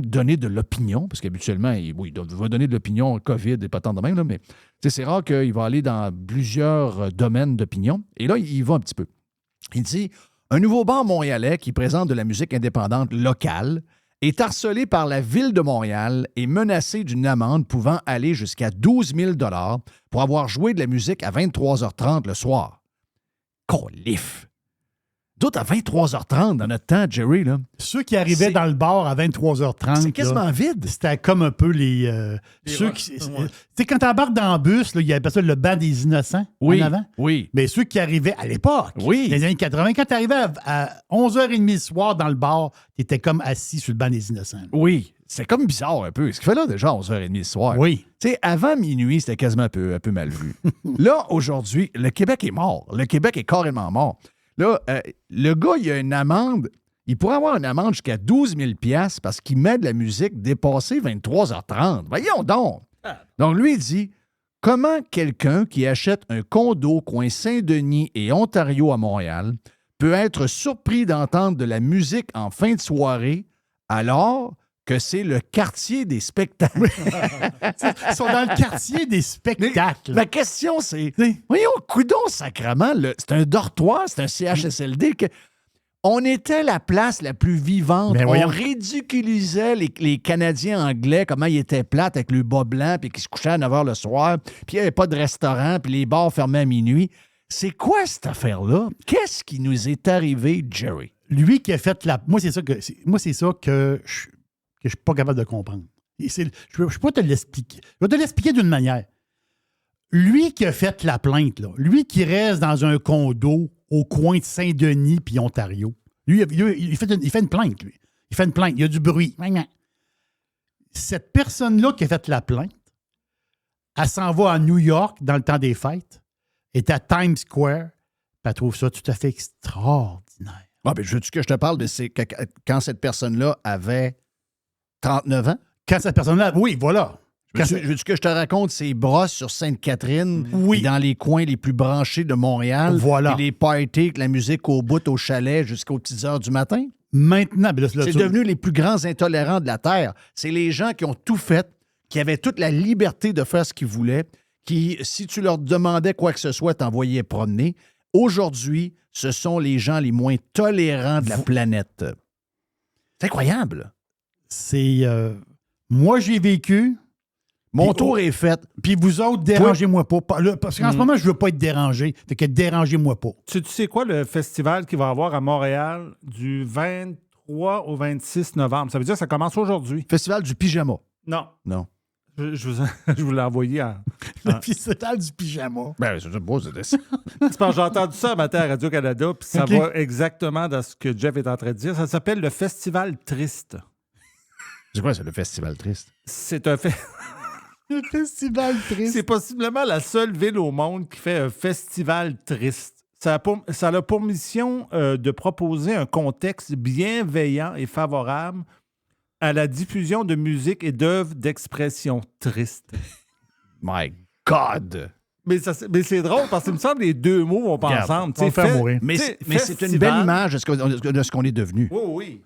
donné de l'opinion, parce qu'habituellement, il va donner de l'opinion COVID et pas tant de même, là, mais c'est rare qu'il va aller dans plusieurs domaines d'opinion. Et là, il y va un petit peu. Il dit, un nouveau bar montréalais qui présente de la musique indépendante locale est harcelé par la Ville de Montréal et menacé d'une amende pouvant aller jusqu'à 12 000 $ pour avoir joué de la musique à 23h30 le soir. Colif! D'autres à 23h30 dans notre temps, Jerry, là. Ceux qui arrivaient dans le bar à 23h30. C'est quasiment là, vide. C'était comme un peu ceux qui. Tu sais, quand t'embarques dans le bus, là, il y avait ça le banc des innocents en avant. Oui. Mais ceux qui arrivaient à l'époque, Oui. les années 80, quand tu arrivais à 11h30 le soir dans le bar, tu étais comme assis sur le banc des innocents. Oui. C'est comme bizarre un peu. Ce qu'il fait là déjà à 11h30 le soir. Oui. Tu sais, avant minuit, c'était quasiment un peu mal vu. Là, aujourd'hui, le Québec est mort. Le Québec est carrément mort. Là, le gars, il a une amende. Il pourrait avoir une amende jusqu'à 12 000 $ parce qu'il met de la musique dépassée 23h30. Voyons donc. Donc, lui, il dit, comment quelqu'un qui achète un condo coin Saint-Denis et Ontario à Montréal peut être surpris d'entendre de la musique en fin de soirée alors que c'est le quartier des spectacles? Ils sont dans le quartier des spectacles. Ma question, c'est, voyons, coudon sacrament, c'est un dortoir, c'est un CHSLD. On était la place la plus vivante. Mais on voyons. ridiculisait les Canadiens anglais, comment ils étaient plates avec le bas blanc, puis qu'ils se couchaient à 9 h le soir, puis il n'y avait pas de restaurant, puis les bars fermaient à minuit. C'est quoi cette affaire-là? Qu'est-ce qui nous est arrivé, Jerry? Lui qui a fait la. Moi, c'est ça que je suis pas capable de comprendre. Je ne peux pas te l'expliquer. Je vais te l'expliquer d'une manière. Lui qui a fait la plainte, là, lui qui reste dans un condo au coin de Saint-Denis puis Ontario, lui, il fait une plainte, lui. Il fait une plainte, il y a du bruit. Cette personne-là qui a fait la plainte, elle s'en va à New York dans le temps des fêtes, est à Times Square, puis elle trouve ça tout à fait extraordinaire. Ah, ben, veux-tu que je te parle de quand cette personne-là avait 39 ans? Quand cette personne-là... Oui, voilà. Veux-tu que je te raconte ses brosses sur Sainte-Catherine, Oui. dans les coins les plus branchés de Montréal, Voilà. puis les parties avec la musique au bout au chalet jusqu'aux petites heures du matin? Maintenant... ben là, C'est devenu les plus grands intolérants de la Terre. C'est les gens qui ont tout fait, qui avaient toute la liberté de faire ce qu'ils voulaient, qui, si tu leur demandais quoi que ce soit, t'envoyaient promener. Aujourd'hui, ce sont les gens les moins tolérants de la planète. C'est incroyable. C'est... moi, j'ai vécu... Mon Puis, tour est fait. Puis vous autres, dérangez-moi pas. Parce qu'en ce moment, je veux pas être dérangé. Fait que dérangez-moi pas. Tu sais quoi, le festival qu'il va y avoir à Montréal du 23 au 26 novembre? Ça veut dire que ça commence aujourd'hui. Festival du pyjama. Non. Non. Je vous l'ai envoyé en... Le festival du pyjama. Ben, c'est beau, c'est C'est parce que j'ai entendu ça matin à Radio-Canada, puis ça OK. va exactement dans ce que Jeff est en train de dire. Ça s'appelle le Festival Triste. C'est quoi, c'est le festival triste? C'est un fait. Le festival triste. C'est possiblement la seule ville au monde qui fait un festival triste. Ça a pour mission de proposer un contexte bienveillant et favorable à la diffusion de musique et d'œuvres d'expression triste. My God! Mais c'est drôle parce qu'il me semble que les deux mots vont pas Regarde, ensemble. on va faire mourir. Mais Tu sais, c'est une festival. belle image de ce qu'on est devenu. Oui, oui.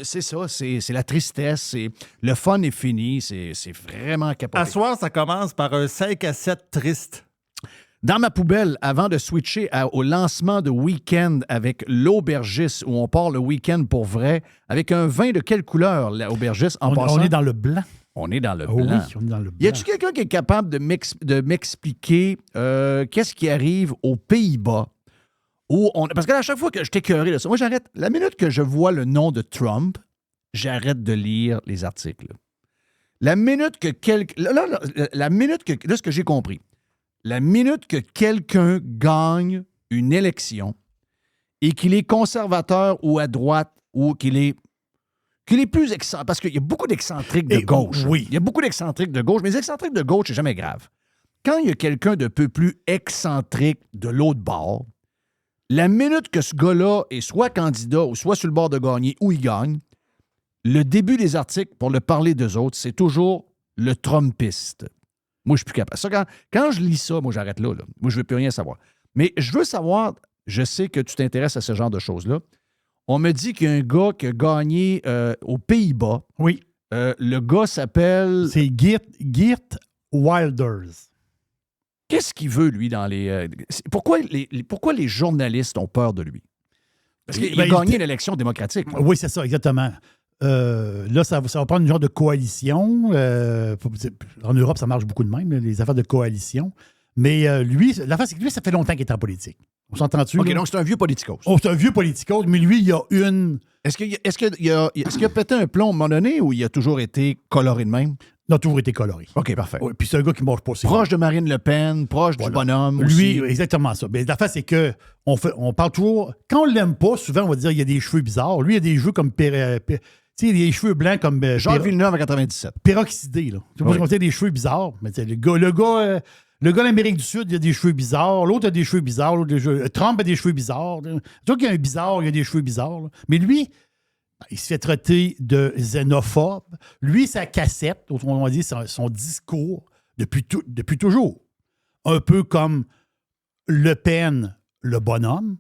C'est ça, c'est la tristesse, le fun est fini, c'est vraiment capoté. À soir, ça commence par un 5 à 7 triste. Dans ma poubelle, avant de switcher au lancement de week-end avec l'aubergiste, où on part le week-end pour vrai, avec un vin de quelle couleur, l'aubergiste, en passant? On est dans le blanc. On est dans le Oh oui, blanc. on est dans le blanc. Y a-tu quelqu'un qui est capable de m'expliquer qu'est-ce qui arrive aux Pays-Bas? Parce qu'à chaque fois que je t'écœurais de ça, moi j'arrête. La minute que je vois le nom de Trump, j'arrête de lire les articles. La minute que la minute que. Là, ce que j'ai compris. La minute que quelqu'un gagne une élection et qu'il est conservateur ou à droite ou qu'il est plus excentrique, parce qu'il y a beaucoup d'excentriques de gauche. oui. Il y a beaucoup d'excentriques de gauche, mais les excentriques de gauche, c'est jamais grave. Quand il y a quelqu'un de peu plus excentrique de l'autre bord, la minute que ce gars-là est soit candidat ou soit sur le bord de gagner ou il gagne, le début des articles, pour le parler d'eux autres, c'est toujours le Trumpiste. Moi, je suis plus capable. Ça, quand je lis ça, moi, j'arrête là. Moi, je ne veux plus rien savoir. Mais je veux savoir, je sais que tu t'intéresses à ce genre de choses-là. On me dit qu'il y a un gars qui a gagné aux Pays-Bas. Oui. Le gars s'appelle... C'est Geert Wilders. Qu'est-ce qu'il veut, lui, dans les... Pourquoi les journalistes ont peur de lui? Parce qu'il a gagné l'élection démocratique. Oui, c'est ça, exactement. Là, ça va prendre une genre de coalition. En Europe, ça marche beaucoup de même, les affaires de coalition. Mais lui, l'affaire, c'est que lui, ça fait longtemps qu'il est en politique. On s'entend-tu? OK, là? donc c'est un vieux politicos. Oh, c'est un vieux politicos, mais lui, il y a une... Est-ce qu'il a pété un plomb à un moment donné ou il a toujours été coloré de même? Il a toujours été coloré. OK, parfait. Oui, puis c'est un gars qui mange pas ses Proche de Marine Le Pen, proche du bonhomme aussi. Lui, exactement ça. Mais l'affaire, c'est que on parle toujours... Quand on l'aime pas, souvent, on va dire qu'il y a des cheveux bizarres. Lui, il a des cheveux comme... tu sais, il a des cheveux blancs comme... Jean Villeneuve en 97. Peroxydé, là. Tu vois, il a des cheveux bizarres. Mais le gars d'Amérique du Sud, il a des cheveux bizarres. L'autre a des cheveux bizarres. Trump a des cheveux bizarres. Tu vois qu'il y a un bizarre, il a des cheveux bizarres. Là. Mais lui, il se fait traiter de xénophobe. Lui, sa cassette, autrement dit, son discours, depuis toujours. Un peu comme Le Pen, le bonhomme.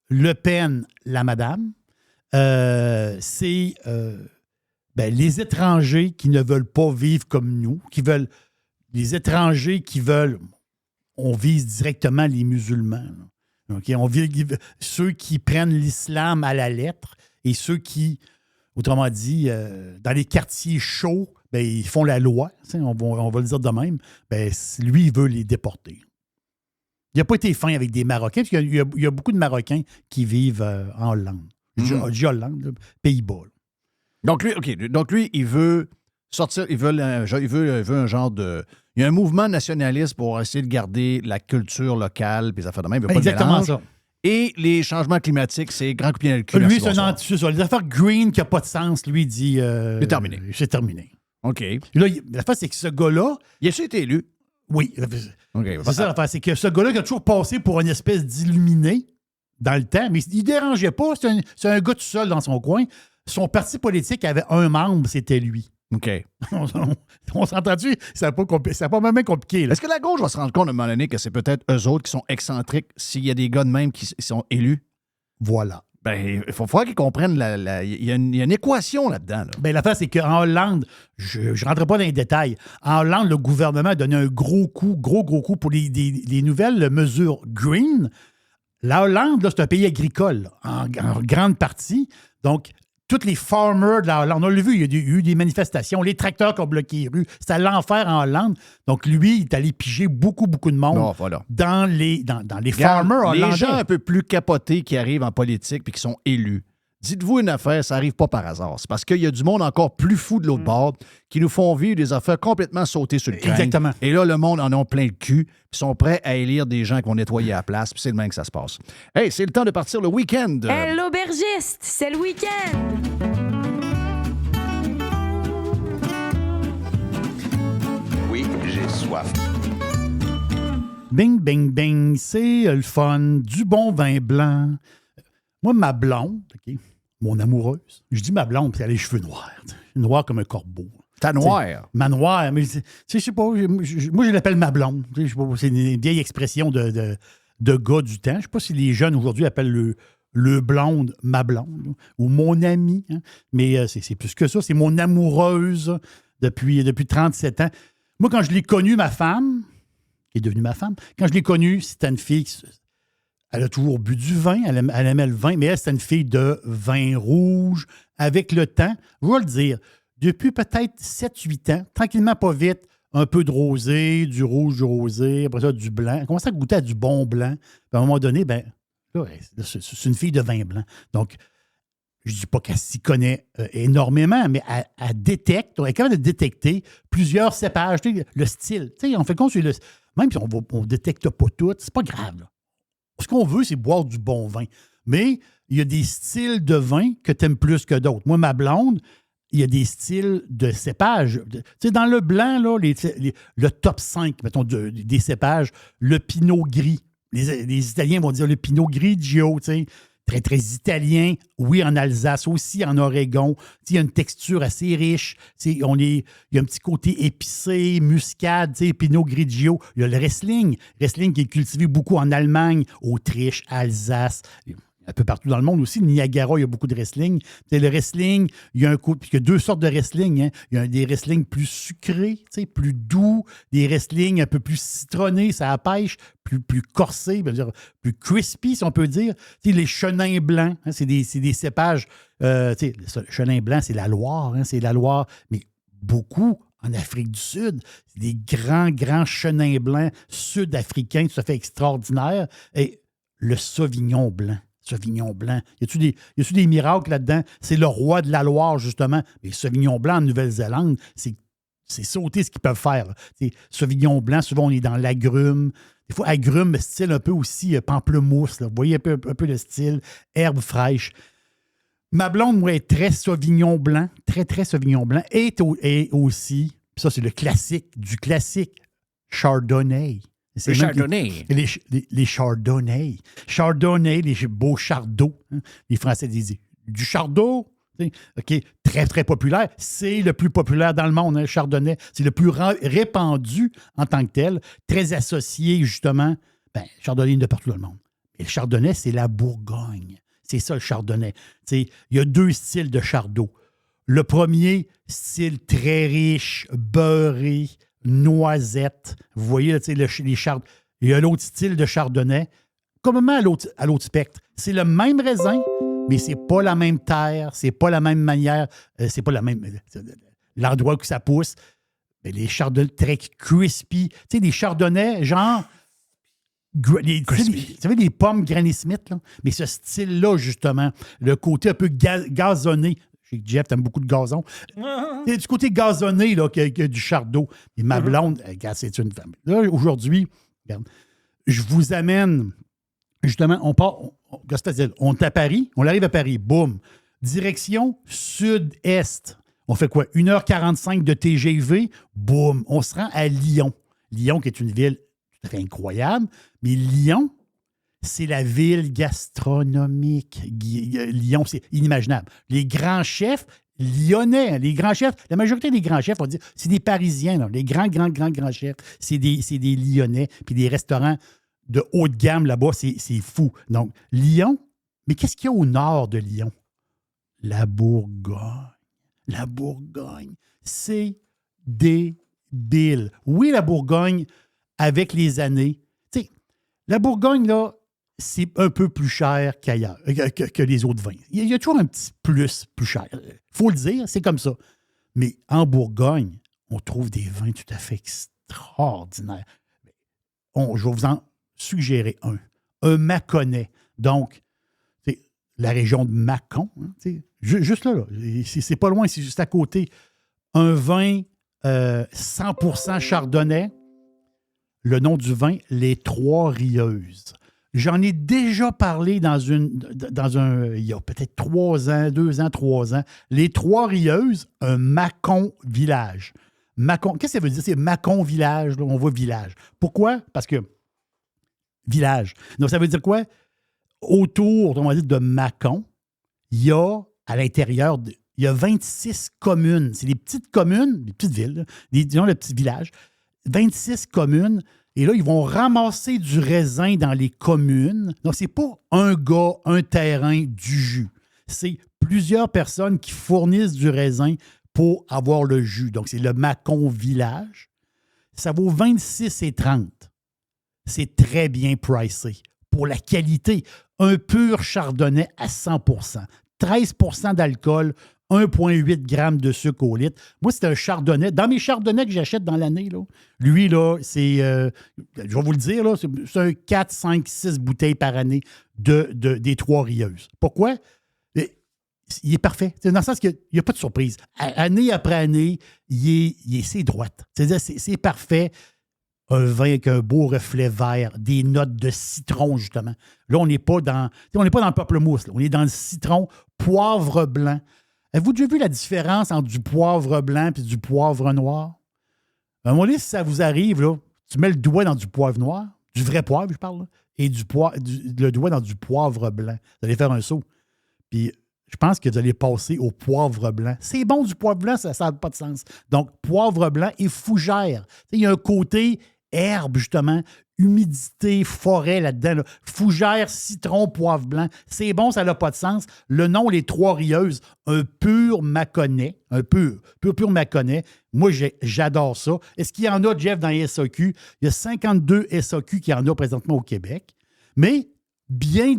Le Pen, la madame. C'est les étrangers qui ne veulent pas vivre comme nous, les étrangers qui veulent, on vise directement les musulmans. Là. Okay? On vise ceux qui prennent l'islam à la lettre et ceux qui, autrement dit, dans les quartiers chauds, ils font la loi, on va le dire de même, lui, il veut les déporter. Il n'a pas été fin avec des Marocains, parce qu'il y a beaucoup de Marocains qui vivent en Hollande. Hollande, Pays-Bas. Là. Donc lui, il veut sortir, il veut un genre de... Il y a un mouvement nationaliste pour essayer de garder la culture locale, puis les affaires de même. Il veut pas Exactement de mélange. ça. Et les changements climatiques, c'est grand coup de pied dans le cul. Lui, merci, c'est un bonsoir. anti-ça. Les affaires green qui n'ont pas de sens, lui, il dit... C'est terminé. C'est terminé. OK. Là, l'affaire, c'est que ce gars-là... Il a-tu été élu? Oui. OK. C'est ça l'affaire. C'est que ce gars-là qui a toujours passé pour une espèce d'illuminé, dans le temps, mais il ne dérangeait pas. C'est un gars tout seul dans son coin. Son parti politique avait un membre, c'était lui. OK. On s'entend-tu? Ça n'a pas même compliqué. Là. Est-ce que la gauche va se rendre compte à un moment donné que c'est peut-être eux autres qui sont excentriques s'il y a des gars de même qui sont élus? Voilà. Ben, il faut falloir qu'ils comprennent. Il y a une équation là-dedans. Là. Ben, l'affaire, c'est qu'en Hollande, je ne rentrerai pas dans les détails, en Hollande, le gouvernement a donné un gros coup pour les nouvelles mesures green. La Hollande, là, c'est un pays agricole, en grande partie. Donc, tous les farmers de la Hollande, on l'a vu, il y a eu des manifestations, les tracteurs qui ont bloqué les rues. C'était l'enfer en Hollande. Donc, lui, il est allé piger beaucoup de monde dans les farmers hollandais. Les gens un peu plus capotés qui arrivent en politique puis qui sont élus. Dites-vous une affaire, ça n'arrive pas par hasard. C'est parce qu'il y a du monde encore plus fou de l'autre bord qui nous font vivre des affaires complètement sautées sur le crâne. Exactement. Et là, le monde en a plein le cul, puis sont prêts à élire des gens qui vont nettoyer à la place, puis c'est le même que ça se passe. Hey, c'est le temps de partir le week-end. Hey, l'aubergiste, c'est le week-end! Oui, j'ai soif. Bing, bing, bing, c'est le fun, du bon vin blanc. Moi, ma blonde, OK, mon amoureuse, je dis ma blonde, puis elle a les cheveux noirs. Noir comme un corbeau. Ta noire. Ma noire, mais je sais pas, moi, je l'appelle ma blonde. Je sais pas, c'est une vieille expression de gars du temps. Je sais pas si les jeunes aujourd'hui appellent le blonde ma blonde ou mon ami. Hein. Mais c'est plus que ça. C'est mon amoureuse depuis 37 ans. Moi, quand je l'ai connue, ma femme, qui est devenue ma femme, quand je l'ai connue, c'était une fille... Elle a toujours bu du vin, elle aimait le vin, mais elle, c'était une fille de vin rouge. Avec le temps, je vais le dire, depuis peut-être 7-8 ans, tranquillement, pas vite, un peu de rosé, du rouge, du rosé, après ça, du blanc. Elle commence à goûter à du bon blanc. Puis à un moment donné, ben, là, c'est une fille de vin blanc. Donc, je ne dis pas qu'elle s'y connaît énormément, mais elle détecte, elle est capable de détecter plusieurs cépages, le style. On fait compte, même si on ne détecte pas tout, c'est pas grave, là. Ce qu'on veut, c'est boire du bon vin. Mais il y a des styles de vin que tu aimes plus que d'autres. Moi, ma blonde, il y a des styles de cépages. Tu sais, dans le blanc, là, le top 5, mettons, des cépages, le pinot gris. Les Italiens vont dire le pinot grigio, tu sais. Très, très italien. Oui, en Alsace, aussi en Oregon. Il y a une texture assez riche. Il y a un petit côté épicé, muscade, Pinot Grigio. Il y a le Riesling. Riesling qui est cultivé beaucoup en Allemagne, Autriche, Alsace. Un peu partout dans le monde aussi. Niagara, il y a beaucoup de Riesling. Le Riesling, il y a deux sortes de Riesling. Hein. Il y a des Riesling plus sucrés, plus doux, des Riesling un peu plus citronnés, ça pêche, plus corsés, plus crispy, si on peut dire. Les chenins blancs, hein, c'est des cépages. Le chenin blanc, c'est la Loire, hein, c'est la Loire, mais beaucoup en Afrique du Sud. C'est des grands chenins blancs sud-africains, tout à fait extraordinaires. Et le Sauvignon blanc. Sauvignon blanc. Y a-tu des miracles là-dedans? C'est le roi de la Loire, justement. Mais Sauvignon blanc en Nouvelle-Zélande, c'est sauter ce qu'ils peuvent faire. Sauvignon blanc, souvent, on est dans l'agrume. Des fois, agrume, style un peu aussi pamplemousse. Là. Vous voyez un peu le style, herbe fraîche. Ma blonde, moi, est très Sauvignon blanc, très, très Sauvignon blanc. Et aussi, ça, c'est le classique, du classique, Chardonnay. Le Chardonnay. Les Chardonnay. Chardonnay, les beaux chardots. Hein. Les Français disent du chardot. OK, très, très populaire. C'est le plus populaire dans le monde, hein, le Chardonnay. C'est le plus répandu en tant que tel. Très associé, justement. Chardonnay de partout dans le monde. Et le Chardonnay, c'est la Bourgogne. C'est ça, le Chardonnay. Il y a deux styles de chardot. Le premier, style très riche, beurré, noisette. Vous voyez, les chardonnays. Il y a l'autre style de chardonnay. Complètement à l'autre spectre. C'est le même raisin, mais c'est pas la même terre, c'est pas la même manière, c'est pas la même... l'endroit où ça pousse. Mais les chardonnays très crispy. Tu sais, des chardonnays, genre... Vous savez, les pommes Granny Smith, là? Mais ce style-là, justement, le côté un peu gazonné. Jeff, t'aimes beaucoup de gazon. C'est du côté gazonné là, que du chardot. Et ma blonde, regarde, c'est une femme. Là, aujourd'hui, regarde, je vous amène, justement, on est à Paris, on arrive à Paris, boum. Direction sud-est. On fait quoi? 1h45 de TGV, boum. On se rend à Lyon. Lyon, qui est une ville tout à fait incroyable, mais Lyon, c'est la ville gastronomique. Lyon, c'est inimaginable. Les grands chefs lyonnais, la majorité des grands chefs, on dit, c'est des Parisiens, là. Les grands chefs, c'est des Lyonnais, puis des restaurants de haut de gamme là-bas, c'est fou. Donc, Lyon, mais qu'est-ce qu'il y a au nord de Lyon? La Bourgogne. La Bourgogne, c'est débile. Oui, la Bourgogne, avec les années, tu sais, la Bourgogne, là, c'est un peu plus cher qu'ailleurs, que les autres vins. Il y a toujours un petit plus cher. Il faut le dire, c'est comme ça. Mais en Bourgogne, on trouve des vins tout à fait extraordinaires. Je vais vous en suggérer un. Un Mâconnais. Donc, c'est la région de Mâcon. Hein, juste là. C'est pas loin, c'est juste à côté. Un vin 100% chardonnay. Le nom du vin, les Trois-Rieuses. J'en ai déjà parlé il y a peut-être 3 ans. Les Trois-Rieuses, un Mâcon village. Mâcon, qu'est-ce que ça veut dire? C'est Mâcon village, là, on voit village. Pourquoi? Parce que village. Donc, ça veut dire quoi? Autour, on va dire, de Mâcon, il y a à l'intérieur, il y a 26 communes. C'est des petites communes, des petites villes, disons le petit village. 26 communes. Et là, ils vont ramasser du raisin dans les communes. Donc, ce n'est pas un gars, un terrain, du jus. C'est plusieurs personnes qui fournissent du raisin pour avoir le jus. Donc, c'est le Mâcon village. Ça vaut 26,30. C'est très bien pricé. Pour la qualité, un pur chardonnay à 100%. 13 d'alcool, 1,8 g de sucre au litre. Moi, c'est un chardonnay. Dans mes chardonnays que j'achète dans l'année, là, lui, là, c'est, je vais vous le dire, là, c'est un 4, 5, 6 bouteilles par année des Trois-Rieuses. Pourquoi? Il est parfait. C'est dans le sens qu'il n'y a pas de surprise. Année après année, c'est droite. C'est-à-dire, c'est parfait. Un vin avec un beau reflet vert, des notes de citron, justement. Là, on n'est pas dans le pamplemousse. Là. On est dans le citron, poivre blanc. Avez-vous déjà vu la différence entre du poivre blanc et du poivre noir? À un moment donné, si ça vous arrive, là, tu mets le doigt dans du poivre noir, du vrai poivre, je parle, là, et le doigt dans du poivre blanc. Vous allez faire un saut. Puis, je pense que vous allez passer au poivre blanc. C'est bon, du poivre blanc, ça n'a pas de sens. Donc, poivre blanc et fougère. Il y a un côté herbe, justement, humidité, forêt là-dedans. Là. Fougère, citron, poivre blanc. C'est bon, ça n'a pas de sens. Le nom, les Trois-Rieuses, un pur Mâconnais. Un pur Mâconnais. Moi, j'adore ça. Est-ce qu'il y en a, Jeff, dans les SAQ? Il y a 52 SAQ qui en a présentement au Québec. Mais bien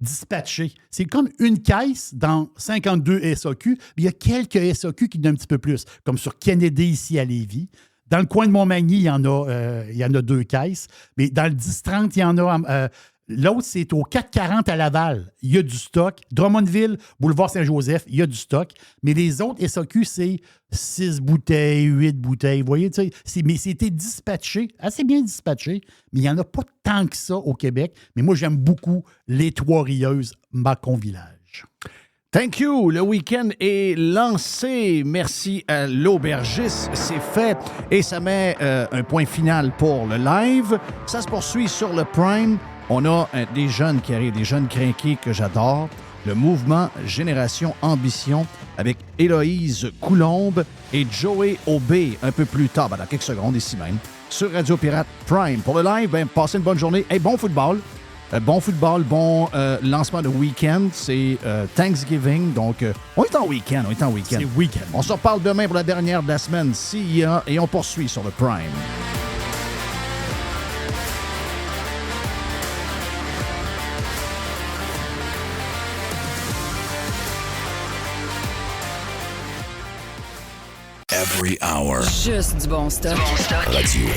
dispatché. C'est comme une caisse dans 52 SAQ. Il y a quelques SAQ qui donnent un petit peu plus, comme sur Kennedy, ici à Lévis. Dans le coin de Montmagny, il y en a 2 caisses. Mais dans le 10-30, il y en a... l'autre, c'est au 440 à Laval. Il y a du stock. Drummondville, Boulevard Saint-Joseph, il y a du stock. Mais les autres SAQ, c'est 6 bouteilles, 8 bouteilles. Vous voyez, mais c'était dispatché, assez bien dispatché. Mais il n'y en a pas tant que ça au Québec. Mais moi, j'aime beaucoup les Trois-Rieuses, Mâcon Village. Thank you. Le week-end est lancé. Merci à l'aubergiste. C'est fait. Et ça met un point final pour le live. Ça se poursuit sur le Prime. On a des jeunes qui arrivent, des jeunes crinqués que j'adore. Le mouvement Génération Ambition avec Héloïse Coulombe et Joey Aubé un peu plus tard, dans quelques secondes ici même, sur Radio Pirate Prime. Pour le live, passez une bonne journée. Hey, bon football. Bon football, bon lancement de week-end. C'est Thanksgiving, donc on est en week-end. C'est week-end. On se reparle demain pour la dernière de la semaine, s'il y a, et on poursuit sur le Prime. Every hour. Juste du bon stock. Radio.